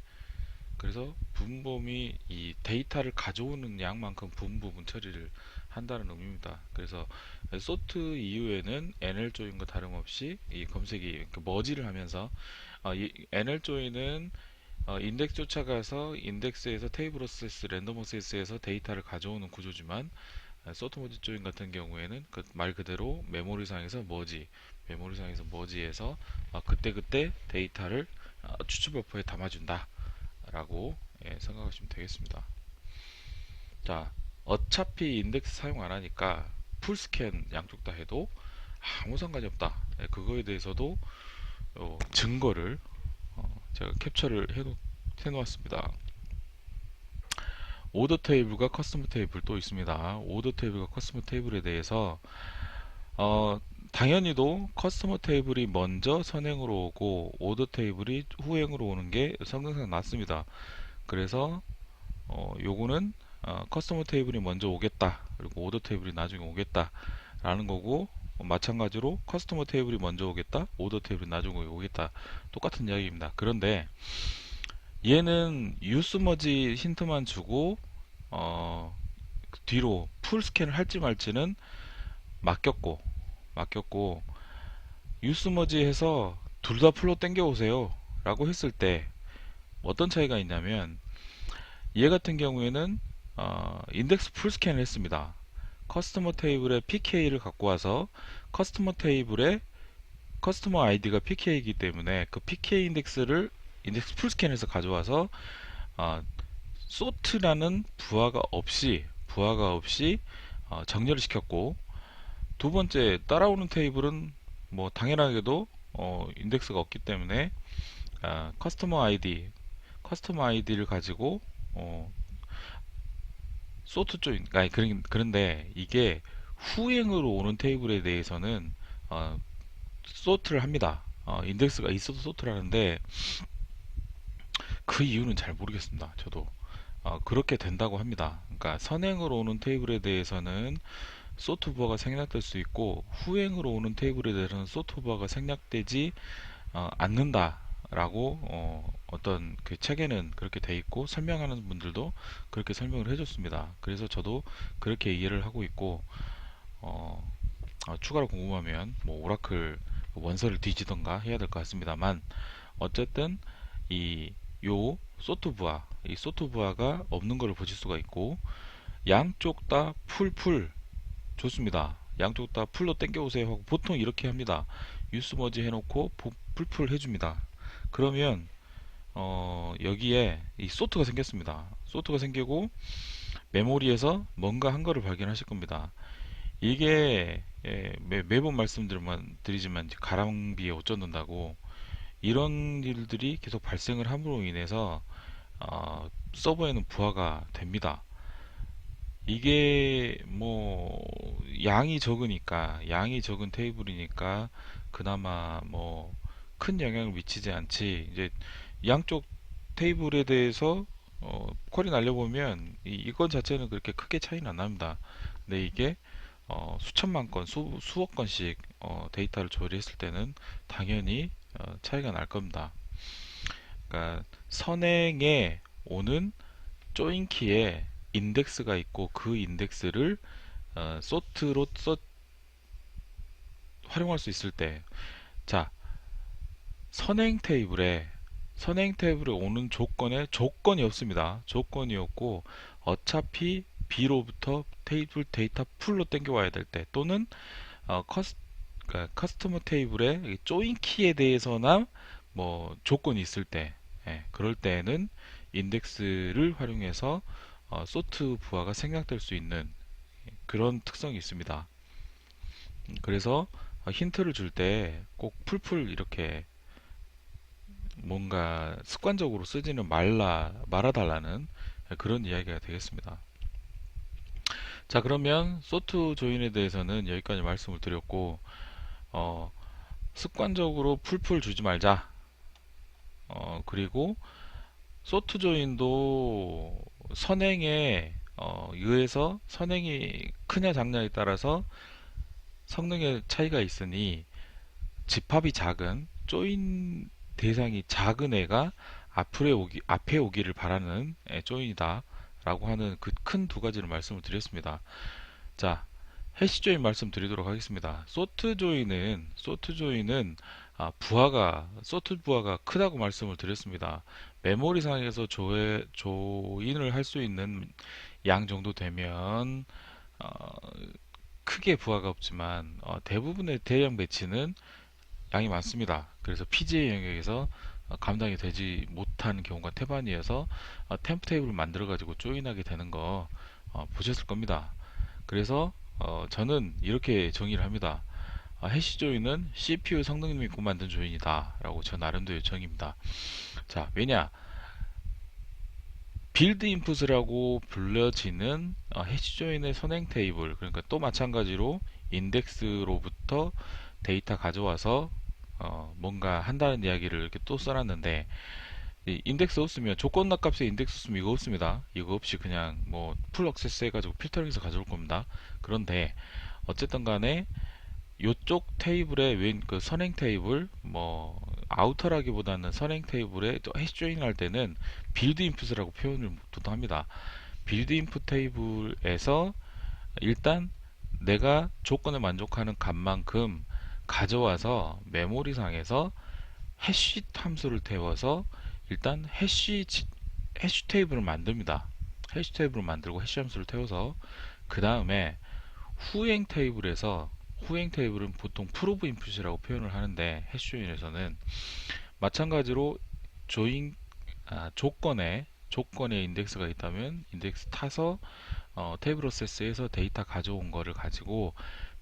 그래서 부분범위 이 데이터를 가져오는 양만큼 부분 처리를 한다는 의미입니다. 그래서 소트 이후에는 NL 조인과 다름없이 이 검색이 머지를 하면서, 이 NL 조인은 인덱스 쫓아가서 인덱스에서 테이블 어세스, 랜덤 어세스에서 데이터를 가져오는 구조지만, 소트 머지 조인 같은 경우에는 그 말 그대로 메모리상에서 머지해서 그때그때 데이터를 추출 버퍼에 담아준다 라고, 예, 생각하시면 되겠습니다. 자, 어차피 인덱스 사용 안 하니까 풀스캔 양쪽 다 해도 아무 상관이 없다. 예, 그거에 대해서도 증거를 제가 캡처를 해놓았습니다. 오더 테이블과 커스텀 테이블 또 있습니다. 오더 테이블과 커스텀 테이블에 대해서 어, 당연히도 커스텀 테이블이 먼저 선행으로 오고 오더 테이블이 후행으로 오는 게 성능상 낫습니다. 그래서 요거는 커스텀 테이블이 먼저 오겠다, 그리고 오더 테이블이 나중에 오겠다 라는 거고, 마찬가지로 커스텀 테이블이 먼저 오겠다, 오더 테이블이 나중에 오겠다, 똑같은 이야기입니다. 그런데 얘는 유스 머지 힌트만 주고 뒤로 풀 스캔을 할지 말지는 맡겼고 유스 머지 해서 둘 다 풀로 땡겨 오세요 라고 했을 때 어떤 차이가 있냐면, 얘 같은 경우에는 인덱스 풀 스캔을 했습니다. 커스터머 테이블에 PK를 갖고 와서 커스터머 테이블에 커스터머 아이디가 PK이기 때문에 그 PK 인덱스 풀 스캔에서 가져와서 소트라는 부하가 없이 정렬을 시켰고, 두 번째 따라오는 테이블은 뭐 당연하게도 인덱스가 없기 때문에 커스터머 아이디를 가지고 소트 조인, 아니 그런데 이게 후행으로 오는 테이블에 대해서는 소트를 합니다. 인덱스가 있어도 소트를 하는데 그 이유는 잘 모르겠습니다. 저도 그렇게 된다고 합니다. 그러니까 선행으로 오는 테이블에 대해서는 소트 부하가 생략될 수 있고, 후행으로 오는 테이블에 대해서는 소트 부하가 생략되지 않는다라고 어떤 그 책에는 그렇게 돼 있고, 설명하는 분들도 그렇게 설명을 해줬습니다. 그래서 저도 그렇게 이해를 하고 있고, 추가로 궁금하면 뭐 오라클 원서를 뒤지던가 해야 될 것 같습니다만, 어쨌든 이 소트 부하가 없는 것을 보실 수가 있고, 양쪽 다 풀 좋습니다. 양쪽 다 풀로 땡겨오세요 하고 보통 이렇게 합니다. 유스 머지 해놓고 풀 해줍니다. 그러면 여기에 이 소트가 생겼습니다. 소트가 생기고 메모리에서 뭔가 한 거를 발견하실 겁니다. 이게, 예, 매번 말씀드리지만 가랑비에 옷 젖는다고, 이런 일들이 계속 발생을 함으로 인해서 서버에는 부하가 됩니다. 이게 뭐 양이 적은 테이블이니까 그나마 뭐 큰 영향을 미치지 않지. 이제 양쪽 테이블에 대해서 쿼리 날려보면 이건 자체는 그렇게 크게 차이는 안 납니다. 근데 이게 수천만 건, 수억 건씩 데이터를 조회했을 때는 당연히 차이가 날 겁니다. 그러니까 선행에 오는 조인키에 인덱스가 있고 그 인덱스를 소트로 활용할 수 있을 때, 자, 선행 테이블에 오는 조건에 조건이 없습니다. 조건이 없고 어차피 B로부터 테이블 데이터 풀로 땡겨와야 될 때, 또는 어, 커스, 그러니까 커스터머 테이블에 조인 키에 대해서나 뭐 조건이 있을 때, 그럴 때에는 인덱스를 활용해서 소트 부하가 생략될 수 있는 그런 특성이 있습니다. 그래서 힌트를 줄 때 꼭 풀풀 이렇게 뭔가 습관적으로 쓰지는 말아달라는 그런 이야기가 되겠습니다. 자, 그러면 소트 조인에 대해서는 여기까지 말씀을 드렸고, 어, 습관적으로 풀풀 주지 말자. 그리고 소트 조인도 선행에 의해서 선행이 크냐 작냐에 따라서 성능의 차이가 있으니 집합이 작은 조인 대상이 작은 애가 앞에 오기를 바라는 조인이다 라고 하는 그 큰 두 가지를 말씀을 드렸습니다. 자, 해시 조인 말씀드리도록 하겠습니다. 소트 조인은 소트 부하가 크다고 말씀을 드렸습니다. 메모리상에서 조인을 할 수 있는 양 정도 되면 어, 크게 부하가 없지만 대부분의 대형 배치는 양이 많습니다. 그래서 PGA 영역에서 감당이 되지 못한 경우가 태반이어서 템프 테이블을 만들어 가지고 조인하게 되는 거 보셨을 겁니다. 그래서 저는 이렇게 정의를 합니다. 해시 조인은 CPU 성능 믿고 만든 조인이다 라고 저 나름대로 정의입니다. 자, 왜냐, 빌드 인풋이라고 불려지는 해시 조인의 선행 테이블, 그러니까 또 마찬가지로 인덱스로부터 데이터 가져와서 뭔가 한다는 이야기를 이렇게 또 써놨는데, 이 인덱스 없으면 조건 값에 인덱스 없으면 이거 없습니다. 이거 없이 그냥 뭐 풀 액세스 해가지고 필터링해서 가져올 겁니다. 그런데 어쨌든 간에 요쪽 테이블에 웬 그 선행 테이블, 뭐 아우터라기보다는 선행 테이블에 또 해시 조인 할 때는 빌드 인풋이라고 표현을 보통 합니다. 빌드 인풋 테이블에서 일단 내가 조건에 만족하는 값만큼 가져와서 메모리상에서 해시 함수를 태워서 일단 해시 테이블을 만듭니다. 해시 테이블을 만들고 해시 함수를 태워서 그 다음에 후행 테이블에서, 후행 테이블은 보통 프로브 인풋이라고 표현을 하는데 해시 조인에서는 마찬가지로 조인 조건에 인덱스가 있다면 인덱스 타서 테이블 어세스에서 데이터 가져온 거를 가지고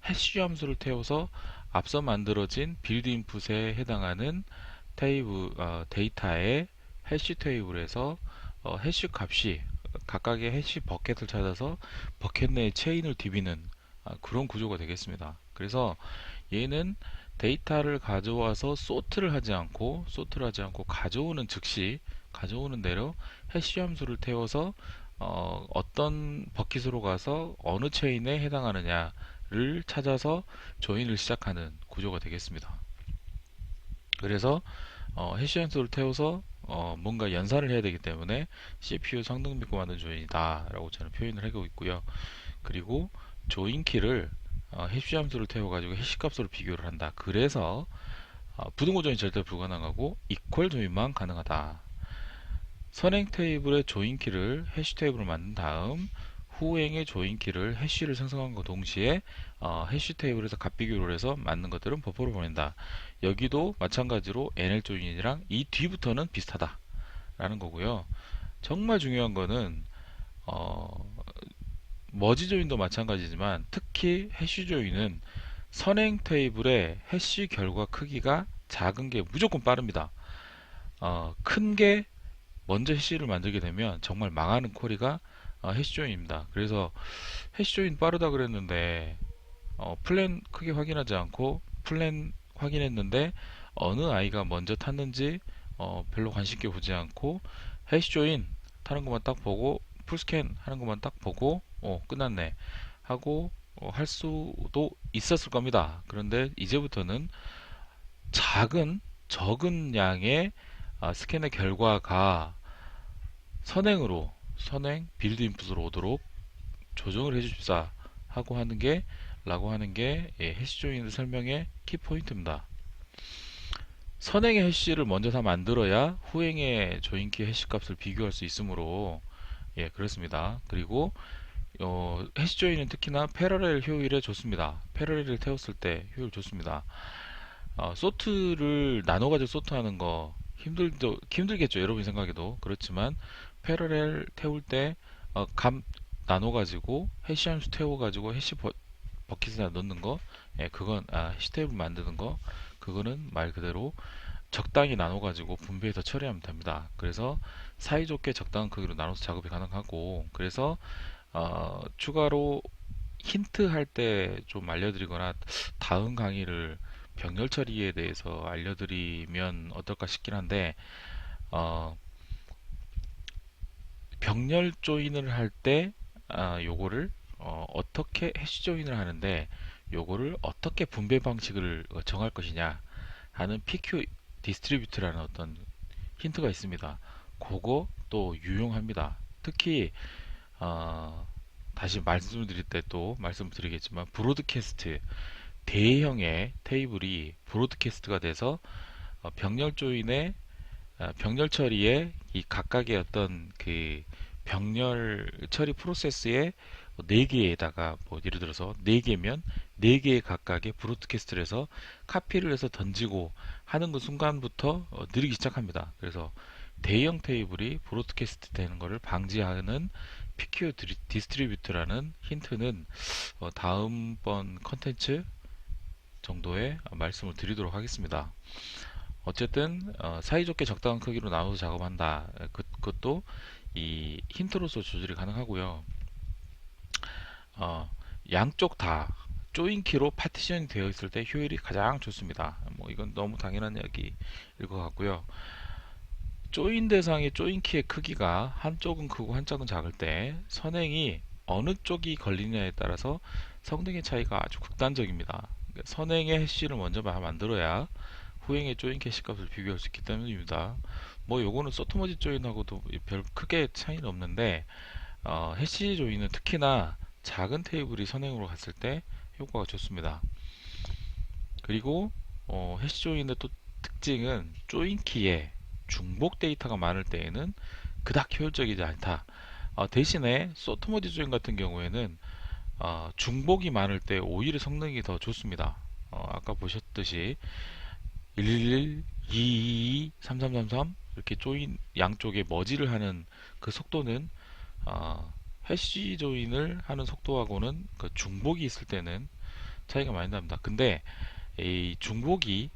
해시 함수를 태워서 앞서 만들어진 빌드 인풋에 해당하는 데이터의 해시 테이블에서 해시 값이 각각의 해시 버켓을 찾아서 버켓 내의 체인을 디비는 그런 구조가 되겠습니다. 그래서 얘는 데이터를 가져와서 소트를 하지 않고 가져오는 대로 해시 함수를 태워서 어떤 버킷으로 가서 어느 체인에 해당하느냐를 찾아서 조인을 시작하는 구조가 되겠습니다. 그래서 해시 함수를 태워서 뭔가 연산을 해야 되기 때문에 CPU 성능 믿고 만든 조인이다 라고 저는 표현을 하고 있고요. 그리고 조인 키를 해시 함수를 태워가지고 해시 값으로 비교를 한다. 그래서 부등호 조인 절대 불가능하고 이퀄 조인만 가능하다. 선행 테이블의 조인 키를 해시 테이블을 만든 다음 후행의 조인 키를 해시를 생성한 것 동시에 해시 테이블에서 값 비교를 해서 맞는 것들은 버퍼로 보낸다. 여기도 마찬가지로 NL 조인이랑 이 뒤부터는 비슷하다 라는 거고요. 정말 중요한 거는 머지 조인도 마찬가지지만 특히 해시 조인은 선행 테이블의 해시 결과 크기가 작은 게 무조건 빠릅니다. 큰 게 먼저 해시를 만들게 되면 정말 망하는 쿼리가 해시 조인입니다. 그래서 해시 조인 빠르다 그랬는데 플랜 크게 확인하지 않고 플랜 확인했는데 어느 아이가 먼저 탔는지 별로 관심 있게 보지 않고 해시 조인 타는 것만 딱 보고 풀스캔 하는 것만 딱 보고 끝났네 하고 할 수도 있었을 겁니다. 그런데 이제부터는 작은 적은 양의 스캔의 결과가 선행 빌드 인풋으로 오도록 조정을 해주십사 라고 하는 게 해시 조인을 설명의 키 포인트입니다. 선행의 해시를 먼저 다 만들어야 후행의 조인키 해시 값을 비교할 수 있으므로 그렇습니다. 그리고 해시 조인은 특히나 패러렐 효율에 좋습니다. 패러렐을 태웠을 때 효율 좋습니다. 소트를 나눠가지고 소트하는 거 힘들겠죠. 여러분 생각에도 그렇지만 패러렐 태울 때 감 나눠가지고 해시 함수 태워가지고 해시 버킷에다 넣는 거, 그건 해시 테이블 만드는 거, 그거는 말 그대로 적당히 나눠가지고 분배해서 처리하면 됩니다. 그래서 사이좋게 적당한 크기로 나눠서 작업이 가능하고, 그래서 추가로 힌트 할 때 좀 알려드리거나 다음 강의를 병렬 처리에 대해서 알려드리면 어떨까 싶긴 한데 병렬 조인을 할 때 요거를 어떻게 해시 조인을 하는데 요거를 어떻게 분배 방식을 정할 것이냐 하는 PQ 디스트리뷰트라는 어떤 힌트가 있습니다. 그거 또 유용합니다. 특히 어, 다시 말씀을 드릴 때 또 말씀을 드리겠지만 브로드캐스트 대형의 테이블이 브로드캐스트가 돼서 병렬 조인의 병렬 처리에 이 각각의 어떤 그 병렬 처리 프로세스에 네 개에다가 뭐 예를 들어서 네 개면 네 개의 각각의 브로드캐스트를 해서 카피를 해서 던지고 하는 그 순간부터 느리기 시작합니다. 그래서 대형 테이블이 브로드캐스트 되는 것을 방지하는 PQ 디스트리뷰트라는 힌트는 다음번 컨텐츠 정도에 말씀을 드리도록 하겠습니다. 어쨌든 사이좋게 적당한 크기로 나눠서 작업한다. 그것도 이 힌트로서 조절이 가능하고요. 양쪽 다 조인키로 파티션이 되어 있을 때 효율이 가장 좋습니다. 뭐 이건 너무 당연한 이야기일 것 같고요. 조인 대상의 조인키의 크기가 한쪽은 크고 한쪽은 작을 때 선행이 어느 쪽이 걸리냐에 따라서 성능의 차이가 아주 극단적입니다. 선행의 해시를 먼저 만들어야 후행의 조인 캐시 값을 비교할 수 있기 때문입니다. 뭐 요거는 소토머지 조인하고도 별 크게 차이는 없는데 해시 조인은 특히나 작은 테이블이 선행으로 갔을 때 효과가 좋습니다. 그리고 해시 조인의 또 특징은 조인 키에 중복 데이터가 많을 때에는 그닥 효율적이지 않다. 대신에 소토머지 조인 같은 경우에는 중복이 많을 때 오히려 성능이 더 좋습니다. 아까 보셨듯이 111, 222, 3333 이렇게 조인 양쪽에 머지를 하는 그 속도는 해시 조인을 하는 속도하고는 그 중복이 있을 때는 차이가 많이 납니다. 근데 이 중복이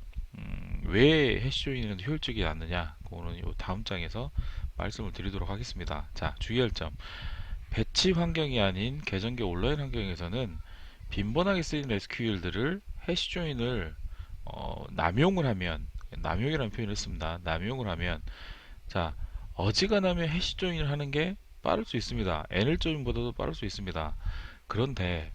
왜 해시 조인은 효율적이지 않느냐 그거는 요 다음 장에서 말씀을 드리도록 하겠습니다. 자, 주의할 점. 배치 환경이 아닌 계정기 온라인 환경에서는 빈번하게 쓰이는 SQL들을 해시 조인을 남용을 하면 남용이라는 표현을 했습니다. 남용을 하면 자 어지간하면 해시 조인을 하는 게 빠를 수 있습니다. NL 조인보다도 빠를 수 있습니다. 그런데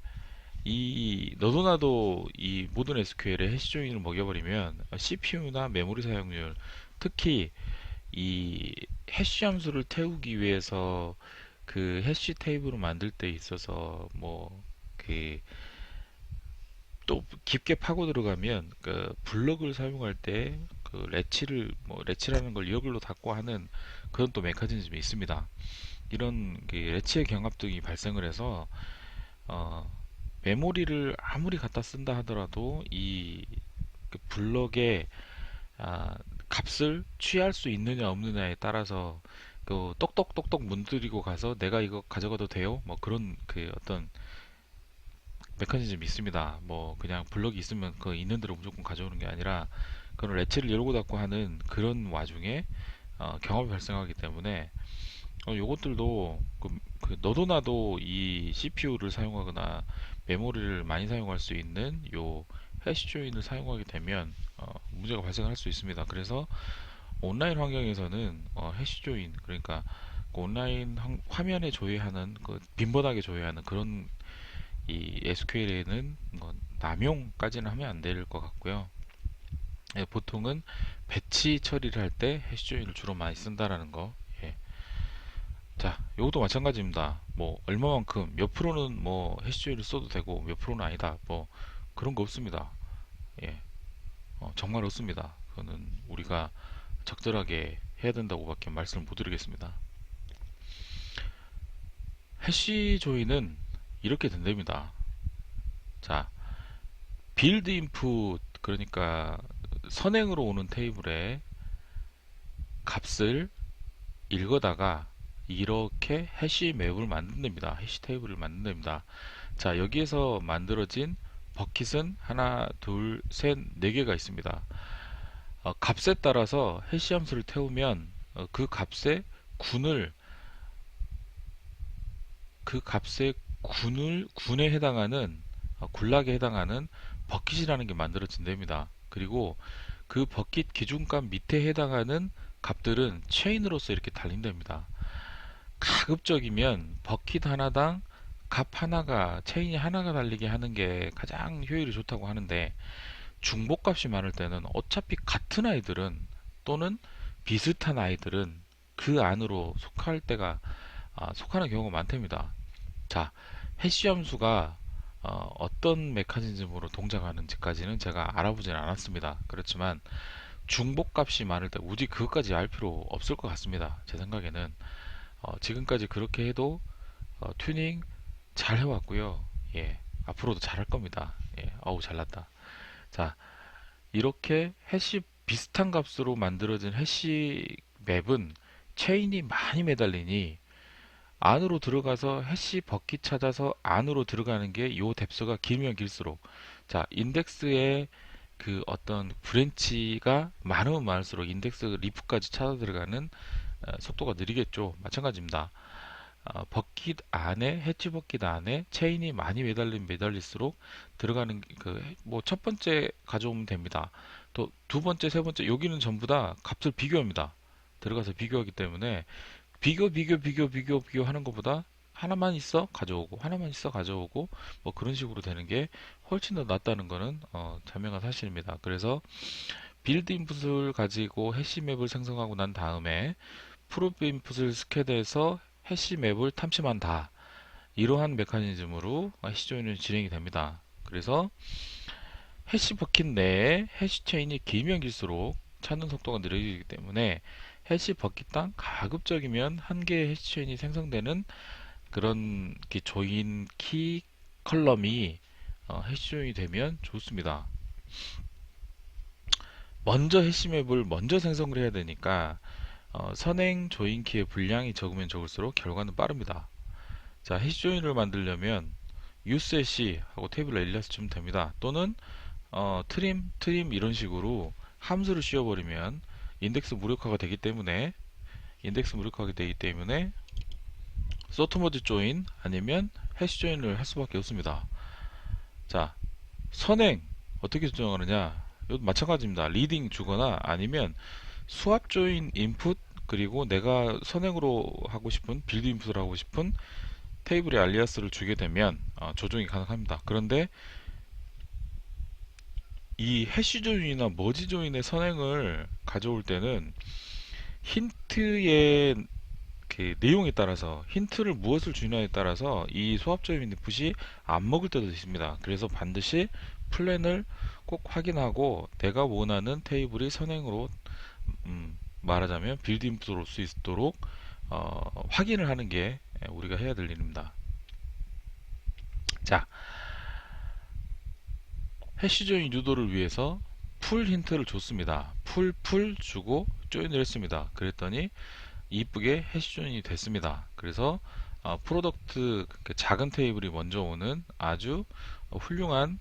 이 너도 나도 이 모든 SQL에 해시 조인을 먹여버리면 CPU나 메모리 사용률 특히 이 해시 함수를 태우기 위해서 그 해시 테이블을 만들 때 있어서 뭐 그 또 깊게 파고 들어가면 그 블럭을 사용할 때 그 레치를 뭐 레치라는 걸 이어글로 닫고 하는 그런 또 메커니즘이 있습니다. 이런 그 레치의 경합 등이 발생을 해서 어, 메모리를 아무리 갖다 쓴다 하더라도 이그 블럭의 값을 취할 수 있느냐 없느냐에 따라서 그 똑똑똑똑 문드리고 가서 내가 이거 가져가도 돼요? 뭐 그런 그 어떤 메커니즘이 있습니다. 뭐 그냥 블럭이 있으면 그 있는 대로 무조건 가져오는 게 아니라 그런 레치를 열고 닫고 하는 그런 와중에 경험이 발생하기 때문에 요것들도 그 그 너도 나도 이 CPU를 사용하거나 메모리를 많이 사용할 수 있는 요 해시 조인을 사용하게 되면 문제가 발생할 수 있습니다. 그래서 온라인 환경에서는 해시 조인, 그러니까 그 온라인 화면에 조회하는 빈번하게 조회하는 그런 이 SQL에는 뭐 남용까지는 하면 안 될 것 같고요. 예, 보통은 배치 처리를 할 때 해시 조인을 주로 많이 쓴다라는 거. 예. 자, 이것도 마찬가지입니다. 뭐 얼마만큼 몇 프로는 뭐 해시조이를 써도 되고 몇 프로는 아니다. 뭐 그런 거 없습니다. 예, 정말 없습니다. 그거는 우리가 적절하게 해야 된다고밖에 말씀을 못 드리겠습니다. 해시 조이는 이렇게 된답니다. 자, 빌드 인풋, 그러니까 선행으로 오는 테이블에 값을 읽어다가 이렇게 해시 맵을 만든답니다. 해시 테이블을 만든답니다. 자, 여기에서 만들어진 버킷은 하나, 둘, 셋, 네 개가 있습니다. 값에 따라서 해시 함수를 태우면 그 값의 군을 그 값의 군에 해당하는 군락에 해당하는 버킷이라는 게 만들어진답니다. 그리고 그 버킷 기준값 밑에 해당하는 값들은 체인으로서 이렇게 달린답니다. 가급적이면 버킷 하나당 값 하나가 체인이 하나가 달리게 하는 게 가장 효율이 좋다고 하는데 중복값이 많을 때는 어차피 같은 아이들은 또는 비슷한 아이들은 그 안으로 속하는 경우가 많답니다. 자, 해시 함수가 어떤 메커니즘으로 동작하는지까지는 제가 알아보진 않았습니다. 그렇지만 중복값이 많을 때 굳이 그것까지 알 필요 없을 것 같습니다. 제 생각에는 지금까지 그렇게 해도 튜닝 잘 해왔고요. 예, 앞으로도 잘할 겁니다. 예, 어우 잘났다. 자, 이렇게 해시 비슷한 값으로 만들어진 해시 맵은 체인이 많이 매달리니 안으로 들어가서 해시 버킷 찾아서 안으로 들어가는 게 요 뎁스가 길면 길수록, 자, 인덱스의 그 어떤 브랜치가 많으면 많을수록 인덱스 리프까지 찾아 들어가는 속도가 느리겠죠. 마찬가지입니다. 버킷 안에 해치 버킷 안에 체인이 많이 매달릴수록 들어가는 그 뭐 첫 번째 가져오면 됩니다. 또 두 번째, 세 번째 여기는 전부 다 값을 비교합니다. 들어가서 비교하기 때문에 비교 하는 것보다 하나만 있어 가져오고 하나만 있어 가져오고 뭐 그런 식으로 되는 게 훨씬 더 낫다는 거는 자명한 사실입니다. 그래서 빌드 인풋을 가지고 해시맵을 생성하고 난 다음에 프로브 인풋을 스캔해서 해시맵을 탐침한다. 이러한 메커니즘으로 해시 조인은 진행이 됩니다. 그래서 해시 버킷 내에 해시 체인이 길면 길수록 찾는 속도가 느려지기 때문에 해시 버킷당 가급적이면 한 개의 해시 체인이 생성되는 그런 조인 키 컬럼이 해시 조인이 되면 좋습니다. 먼저 해시맵을 먼저 생성을 해야 되니까 선행 조인 키의 분량이 적으면 적을수록 결과는 빠릅니다. 자, 해시 조인을 만들려면 useC 하고 테이블 엘리아스 주면 됩니다. 또는 트림 이런 식으로 함수를 씌워버리면 인덱스 무력화가 되기 때문에 소트머지 조인 아니면 해시 조인을 할 수밖에 없습니다. 자, 선행 어떻게 조정하느냐? 이것도 마찬가지입니다. 리딩 주거나 아니면 수압 조인 인풋, 그리고 내가 선행으로 하고 싶은 빌드 인풋을 하고 싶은 테이블의 알리아스를 주게 되면 조정이 가능합니다. 그런데 이 해시 조인이나 머지 조인의 선행을 가져올 때는 힌트의 그 내용에 따라서, 힌트를 무엇을 주냐에 따라서 이 수압 조인 인풋이 안 먹을 때도 있습니다. 그래서 반드시 플랜을 꼭 확인하고 내가 원하는 테이블이 선행으로 말하자면 빌드 인풋으로 올 수 있도록 확인을 하는 게 우리가 해야 될 일입니다. 자, 해시 조인 유도를 위해서 풀 힌트를 줬습니다. 풀 주고 조인을 했습니다. 그랬더니 이쁘게 해시 조인이 됐습니다. 그래서 프로덕트 작은 테이블이 먼저 오는 아주 훌륭한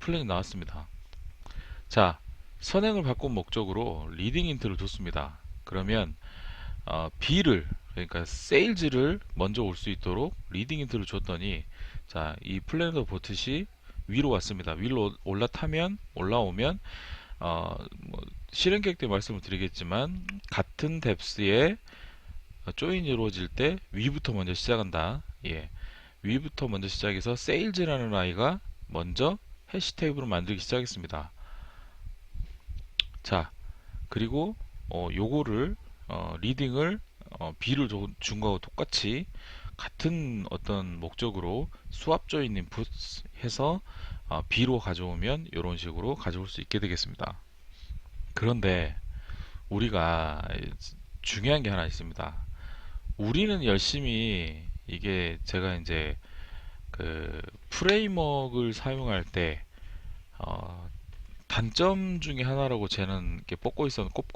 플랜이 나왔습니다. 자, 선행을 바꾼 목적으로 리딩 힌트를 줬습니다. 그러면 B를, 그러니까 세일즈를 먼저 올 수 있도록 리딩 힌트를 줬더니, 자, 이 플래너 버튼이 위로 왔습니다. 위로 올라오면 뭐 실행 계획 때 말씀을 드리겠지만, 같은 뎁스에 조인이 이루어질 때 위부터 먼저 시작한다. 예, 위부터 먼저 시작해서 세일즈라는 아이가 먼저 해시 테이블을 만들기 시작했습니다. 자, 그리고 요거를 리딩을 B를 준 거하고 똑같이 같은 어떤 목적으로 수압 조인 인풋 해서 B로 가져오면 이런 식으로 가져올 수 있게 되겠습니다. 그런데 우리가 중요한 게 하나 있습니다. 우리는 열심히 이게 제가 이제 그 프레임워크를 사용할 때 단점 중에 하나라고 저는 이렇게 꼽고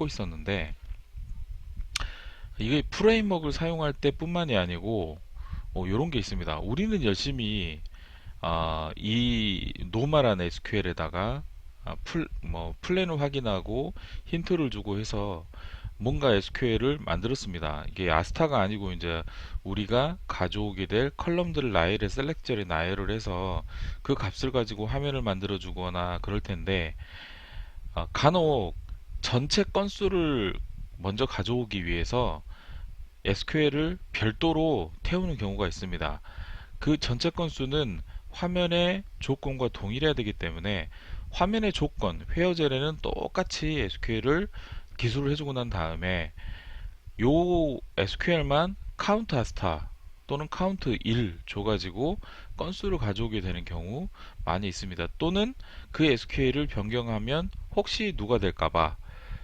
있었는데, 이게 프레임워크를 사용할 때뿐만이 아니고 이런 게 있습니다. 우리는 열심히 이 노멀한 SQL에다가 플랜을 확인하고 힌트를 주고 해서 뭔가 SQL을 만들었습니다. 이게 아스타가 아니고 이제 우리가 가져오게 될 컬럼들을 나열에 셀렉트를 나열을 해서 그 값을 가지고 화면을 만들어 주거나 그럴 텐데, 간혹 전체 건수를 먼저 가져오기 위해서 SQL을 별도로 태우는 경우가 있습니다. 그 전체 건수는 화면의 조건과 동일해야 되기 때문에 화면의 조건, 회어젤에는 똑같이 SQL을 기술을 해주고 난 다음에 요 SQL만 카운트 아스타 또는 카운트 1 줘가지고 건수를 가져오게 되는 경우 많이 있습니다. 또는 그 SQL을 변경하면 혹시 누가 될까봐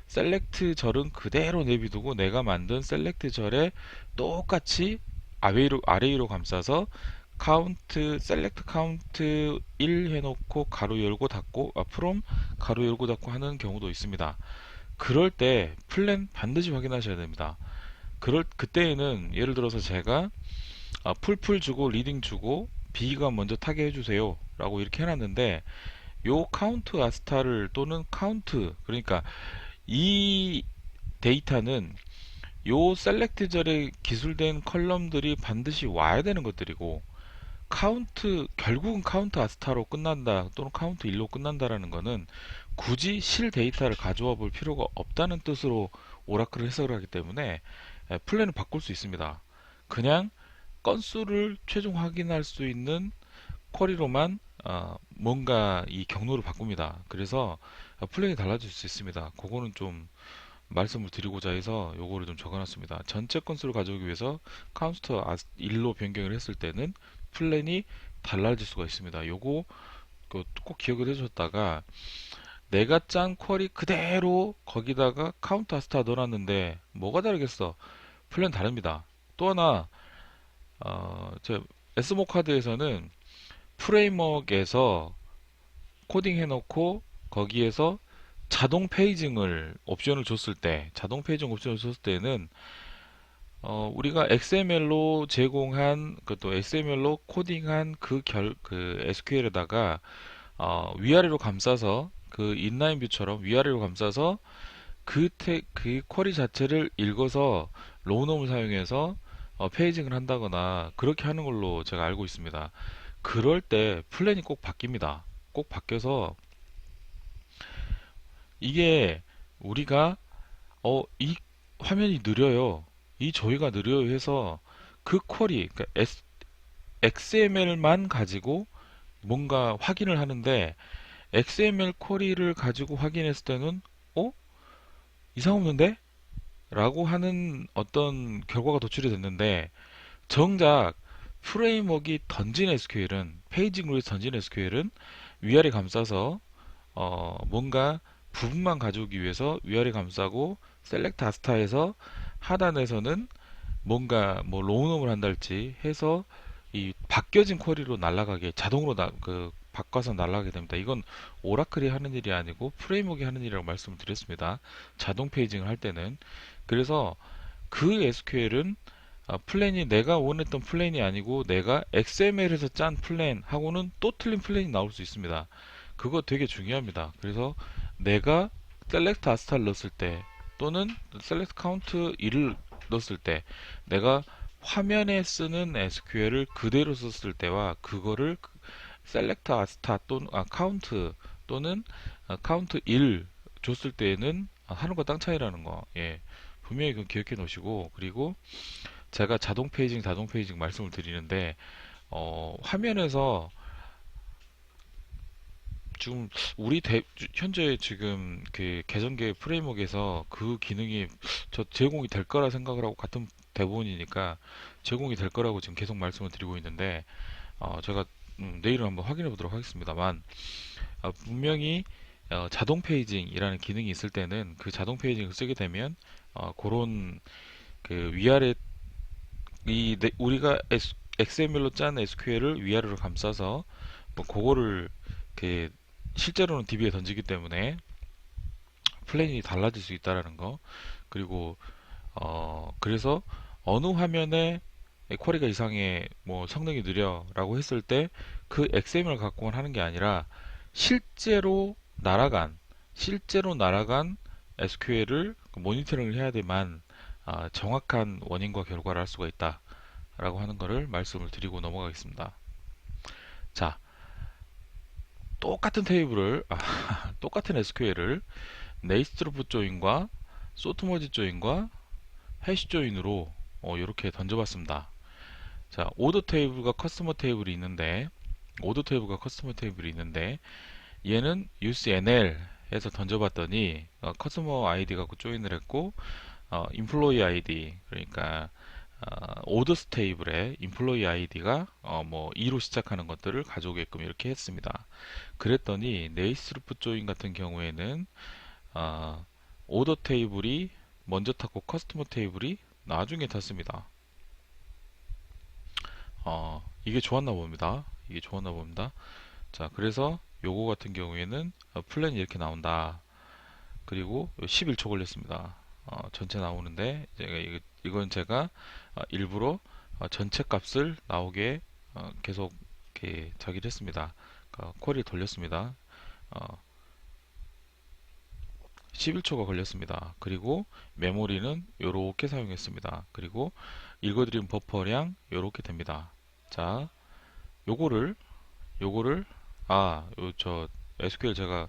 셀렉트 절은 그대로 내비두고 내가 만든 셀렉트 절에 똑같이 아래위로 감싸서 카운트 셀렉트 카운트 1 해놓고 가로 열고 닫고 from 가로 열고 닫고 하는 경우도 있습니다. 그럴 때 플랜 반드시 확인하셔야 됩니다. 그때에는 예를 들어서 제가 풀풀 주고 리딩 주고 B가 먼저 타게 해주세요 라고 이렇게 해놨는데, 요 카운트 아스타를 또는 카운트, 그러니까 이 데이터는 요 셀렉트절에 기술된 컬럼들이 반드시 와야 되는 것들이고, 결국은 카운트 아스타로 끝난다 또는 카운트 1로 끝난다라는 거는 굳이 실 데이터를 가져와 볼 필요가 없다는 뜻으로 오라클을 해석을 하기 때문에 플랜을 바꿀 수 있습니다. 그냥 건수를 최종 확인할 수 있는 쿼리로만 뭔가 이 경로를 바꿉니다. 그래서 플랜이 달라질 수 있습니다. 그거는 좀 말씀을 드리고자 해서 요거를 좀 적어놨습니다. 전체 건수를 가져오기 위해서 카운트 1로 변경을 했을 때는 플랜이 달라질 수가 있습니다. 요거 꼭 기억을 해주셨다가, 내가 짠 쿼리 그대로 거기다가 카운트 아스타 넣어놨는데 뭐가 다르겠어? 플랜 다릅니다. 또 하나, 제 S모카드에서는 프레임워크에서 코딩 해놓고 거기에서 자동 페이징 옵션을 줬을 때는 우리가 XML로 제공한 그또 XML로 코딩한 그 SQL에다가 위아래로 감싸서 그 인라인 뷰처럼 위아래로 감싸서 그 쿼리 자체를 읽어서 로우놈을 사용해서 페이징을 한다거나 그렇게 하는 걸로 제가 알고 있습니다. 그럴 때 플랜이 꼭 바뀝니다. 꼭 바뀌어서 이게 우리가 이 화면이 느려요. 이 조회가 느려요 해서 그 쿼리, 그러니까 XML만 가지고 뭔가 확인을 하는데, XML 쿼리를 가지고 확인했을 때는 이상 없는데? 라고 하는 어떤 결과가 도출이 됐는데, 정작 프레임워크가 던진 SQL은 페이징으로 던진 SQL은 위아래 감싸서 뭔가 부분만 가져오기 위해서 위아래 감싸고 셀렉트 아스타에서 하단에서는 뭔가 뭐 로우놈을 한달지 해서 이 바뀌어진 쿼리로 날아가게 자동으로 바꿔서 날아가게 됩니다. 이건 오라클이 하는 일이 아니고 프레임워크가 하는 일이라고 말씀을 드렸습니다. 자동 페이징을 할 때는. 그래서 그 SQL은 플랜이 내가 원했던 플랜이 아니고 내가 XML에서 짠 플랜하고는 또 틀린 플랜이 나올 수 있습니다. 그거 되게 중요합니다. 그래서 내가 셀렉트 아스타를 넣었을 때 또는 셀렉트 카운트 1을 넣었을 때 내가 화면에 쓰는 SQL을 그대로 썼을 때와 그거를 셀렉트 아스타 또는 카운트 또는 카운트 1 줬을 때에는 하늘과 땅 차이라는 거. 예. 분명히 그 기억해 놓으시고, 그리고 제가 자동 페이징 말씀을 드리는데 화면에서 지금 현재 지금 그 계정계 프레임워크에서 그 기능이 저 제공이 될 거라 생각을 하고, 같은 대부분이니까 제공이 될 거라고 지금 계속 말씀을 드리고 있는데 제가 내일은 한번 확인해 보도록 하겠습니다만, 분명히 자동 페이징이라는 기능이 있을 때는 그 자동 페이징을 쓰게 되면 그런 그 위아래 우리가 XML로 짠 SQL을 위아래로 감싸서 뭐 그거를 그 실제로는 DB에 던지기 때문에 플레인이 달라질 수 있다라는 거. 그리고 그래서 어느 화면에 쿼리가 이상해, 뭐 성능이 느려라고 했을 때 그 XML 갖고만 하는 게 아니라 실제로 날아간 SQL을 모니터링을 해야 되만 정확한 원인과 결과를 할 수가 있다라고 하는 것을 말씀을 드리고 넘어가겠습니다. 자, 똑같은 테이블을 똑같은 SQL을 네이스트로프 조인과 소트머지 조인과 해시 조인으로 이렇게 던져봤습니다. 자, 오더 테이블이 있는데 얘는 use NL에서 던져봤더니 커스터머 아이디 갖고 조인을 했고, 인플로이 아이디, 그러니까 오더스 테이블에 인플로이 아이디가 뭐 2로 시작하는 것들을 가져오게끔 이렇게 했습니다. 그랬더니 네이스루프 조인 같은 경우에는 오더 테이블이 먼저 탔고 커스터머 테이블이 나중에 탔습니다. 이게 좋았나 봅니다. 자, 그래서 요거 같은 경우에는 플랜이 이렇게 나온다. 그리고 11초 걸렸습니다. 전체 나오는데 이건 제가 일부러 전체 값을 나오게 계속 이렇게 저기를 했습니다. 쿼리를 돌렸습니다. 11초가 걸렸습니다. 그리고 메모리는 이렇게 사용했습니다. 그리고 읽어드린 버퍼량 이렇게 됩니다. 자, 요거를 요거를 저 SQL 제가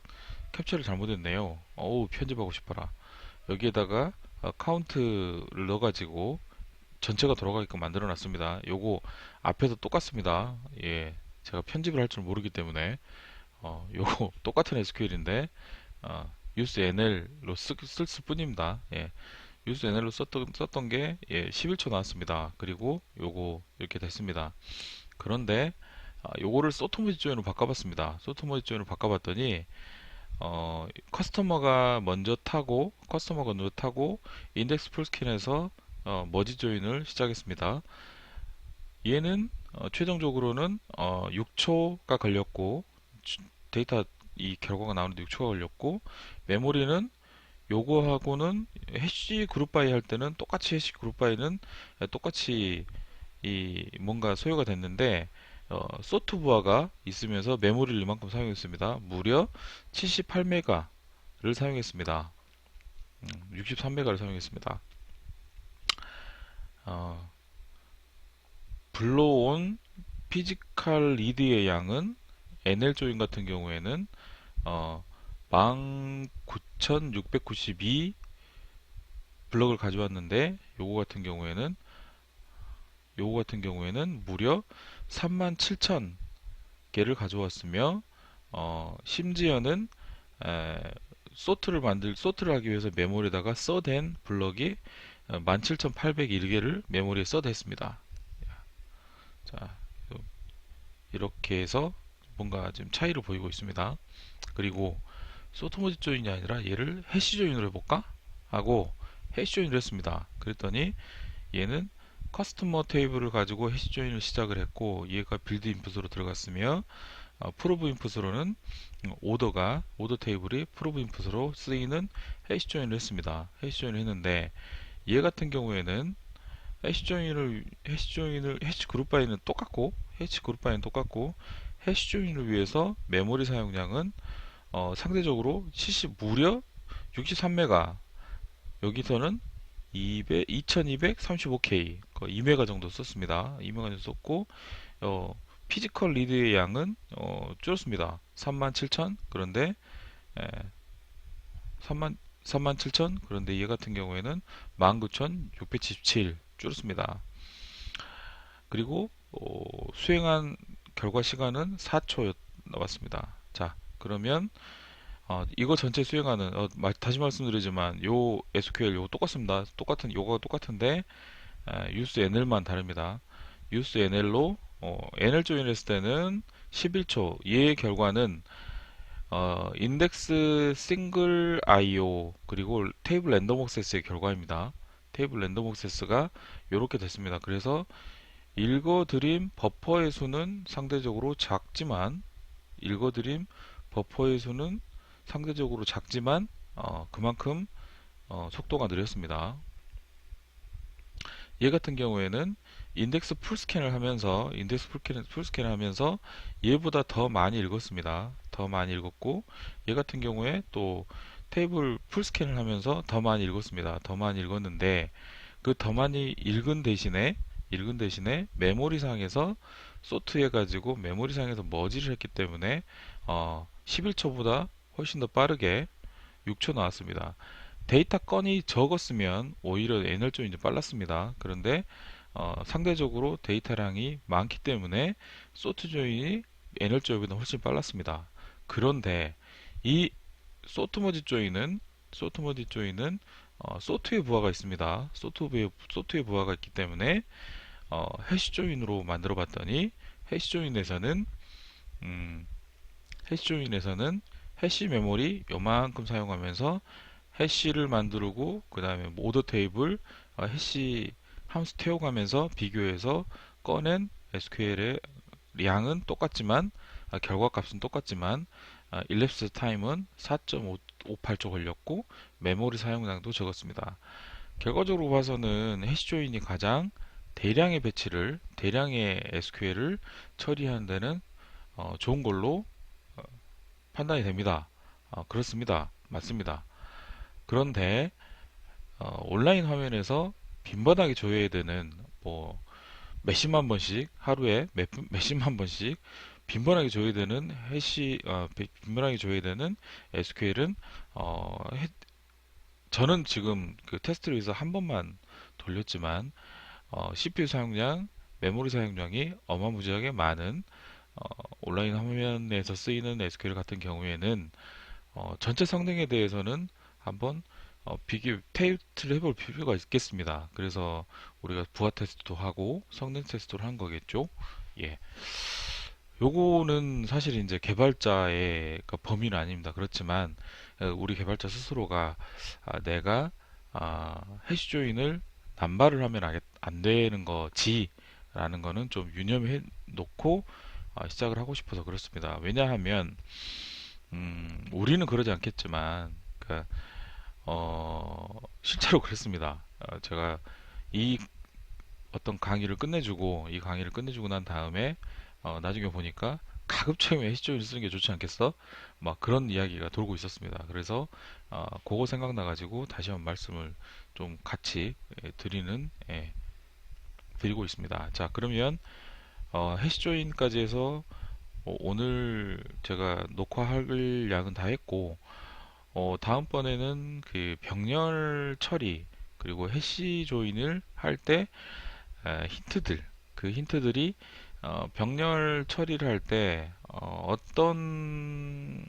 캡처를 잘못했네요. 어우, 편집하고 싶어라. 여기에다가 카운트를 넣어가지고 전체가 돌아가게끔 만들어 놨습니다. 요거 앞에서 똑같습니다. 예, 제가 편집을 할 줄 모르기 때문에 요거 똑같은 SQL인데 use NL로 쓸 뿐입니다. 예, use NL로 썼던 게 11초 나왔습니다. 그리고 요거 이렇게 됐습니다. 그런데 요거를 소토모지 조인으로 바꿔봤습니다. 소토모지 조인으로 바꿔봤더니 커스터머가 먼저 타고 인덱스 풀스캔에서 머지 조인을 시작했습니다. 얘는 최종적으로는 6초가 걸렸고, 데이터 이 결과가 나오는데 6초가 걸렸고, 메모리는 요거하고는 해시 그룹 바이 할 때는 똑같이 해시 그룹 바이는 똑같이 이 뭔가 소요가 됐는데 소프트부하가 있으면서 메모리를 이만큼 사용했습니다. 무려 78메가를 사용했습니다. 63메가를 사용했습니다. 불러온 피지컬 리드의 양은 NL 조인 같은 경우에는 19,692 블럭을 가져왔는데 요거 같은 경우에는 무려 37,000개를 가져왔으며 심지어는 소트를 하기 위해서 메모리에다가 써댄 블럭이 17,801개를 메모리에 써댔습니다. 자, 이렇게 해서 뭔가 지금 차이를 보이고 있습니다. 그리고 소토모지 조인이 아니라 얘를 해시 조인으로 해볼까? 하고 해시 조인을 했습니다. 그랬더니 얘는 커스터머 테이블을 가지고 해시 조인을 시작을 했고, 얘가 빌드 인풋으로 들어갔으며 프로브 인풋으로는 오더 테이블이 프로브 인풋으로 쓰이는 해시 조인을 했습니다. 해시 조인을 했는데 얘 같은 경우에는 해시 그룹 바이는 똑같고 해시 조인을 위해서 메모리 사용량은 상대적으로 무려 63메가, 여기서는 2235K 2메가 정도 썼습니다. 2메가 정도 썼고 피지컬 리드의 양은 줄었습니다. 37,000. 그런데 37,000. 그런데 얘 같은 경우에는 19,677 줄었습니다. 그리고 수행한 결과 시간은 4초 나왔습니다. 자, 그러면 이거 전체 수행하는 다시 말씀드리지만 요 SQL 요 똑같습니다. 똑같은 요거가 똑같은데 use NL만 다릅니다. use NL로 NL 조인했을 때는 11초. 얘의 결과는 인덱스 싱글 IO 그리고 테이블 랜덤 액세스의 결과입니다. 테이블 랜덤 액세스가 이렇게 됐습니다. 그래서 읽어드림 버퍼의 수는 상대적으로 작지만 읽어드림 버퍼의 수는 상대적으로 작지만 그만큼 속도가 느렸습니다. 얘 같은 경우에는 인덱스 풀 스캔을 하면서 얘보다 더 많이 읽었습니다. 더 많이 읽었고 얘 같은 경우에 또 테이블 풀 스캔을 하면서 더 많이 읽었습니다. 더 많이 읽었는데 그 더 많이 읽은 대신에 메모리상에서 소트해가지고 메모리상에서 머지를 했기 때문에 11초보다 훨씬 더 빠르게 6초 나왔습니다. 데이터 건이 적었으면 오히려 에너지가 이제 빨랐습니다. 그런데 상대적으로 데이터량이 많기 때문에 소트 조인이 에너지 조인보다 훨씬 빨랐습니다. 그런데 이 소트 머지 조인은 소트의 부하가 있습니다. 소트의 부하가 있기 때문에 해시 조인으로 만들어 봤더니 해시 조인에서는 음, 해시 조인에서는 해시 메모리 요만큼 사용하면서 해시를 만들고 그 다음에 오더 테이블 해시 함수 태워가면서 비교해서 꺼낸 SQL의 양은 똑같지만 결과값은 똑같지만 일랩스 타임은 4.58초 걸렸고 메모리 사용량도 적었습니다. 결과적으로 봐서는 해시 조인이 가장 대량의 SQL을 처리하는 데는 좋은 걸로 판단이 됩니다. 그렇습니다. 맞습니다. 그런데 온라인 화면에서 빈번하게 조회해야 되는 뭐 몇십만 번씩 하루에 몇십만 번씩 빈번하게 조회되는 SQL은 저는 지금 그 테스트를 위해서 한 번만 돌렸지만 CPU 사용량, 메모리 사용량이 어마무지하게 많은 온라인 화면에서 쓰이는 SQL 같은 경우에는 전체 성능에 대해서는 한번 비교 테스트를 해볼 필요가 있겠습니다. 그래서 우리가 부하 테스트도 하고 성능 테스트를 한 거겠죠. 예. 요거는 사실 이제 개발자의 그 범위는 아닙니다. 그렇지만 우리 개발자 스스로가 내가 해시 조인을 남발을 하면 안 되는 거지라는 거는 좀 유념해 놓고 시작을 하고 싶어서 그렇습니다. 왜냐하면 우리는 그러지 않겠지만 그러니까 실제로 그랬습니다. 제가 이 이 강의를 끝내주고 난 다음에 나중에 보니까 가급적이면 해시조인을 쓰는 게 좋지 않겠어? 막 그런 이야기가 돌고 있었습니다. 그래서 그거 생각나가지고 다시 한번 말씀을 좀 같이 드리고 있습니다. 자, 그러면 해시조인까지 해서 오늘 제가 녹화할 양은 다 했고 다음번에는 그 병렬 처리 그리고 해시 조인을 할 때 그 힌트들이 병렬 처리를 할 때 어떤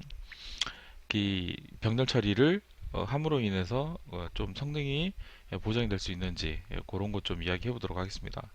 병렬 처리를 함으로 인해서 좀 성능이 보장이 될 수 있는지 그런 것 좀 이야기해 보도록 하겠습니다.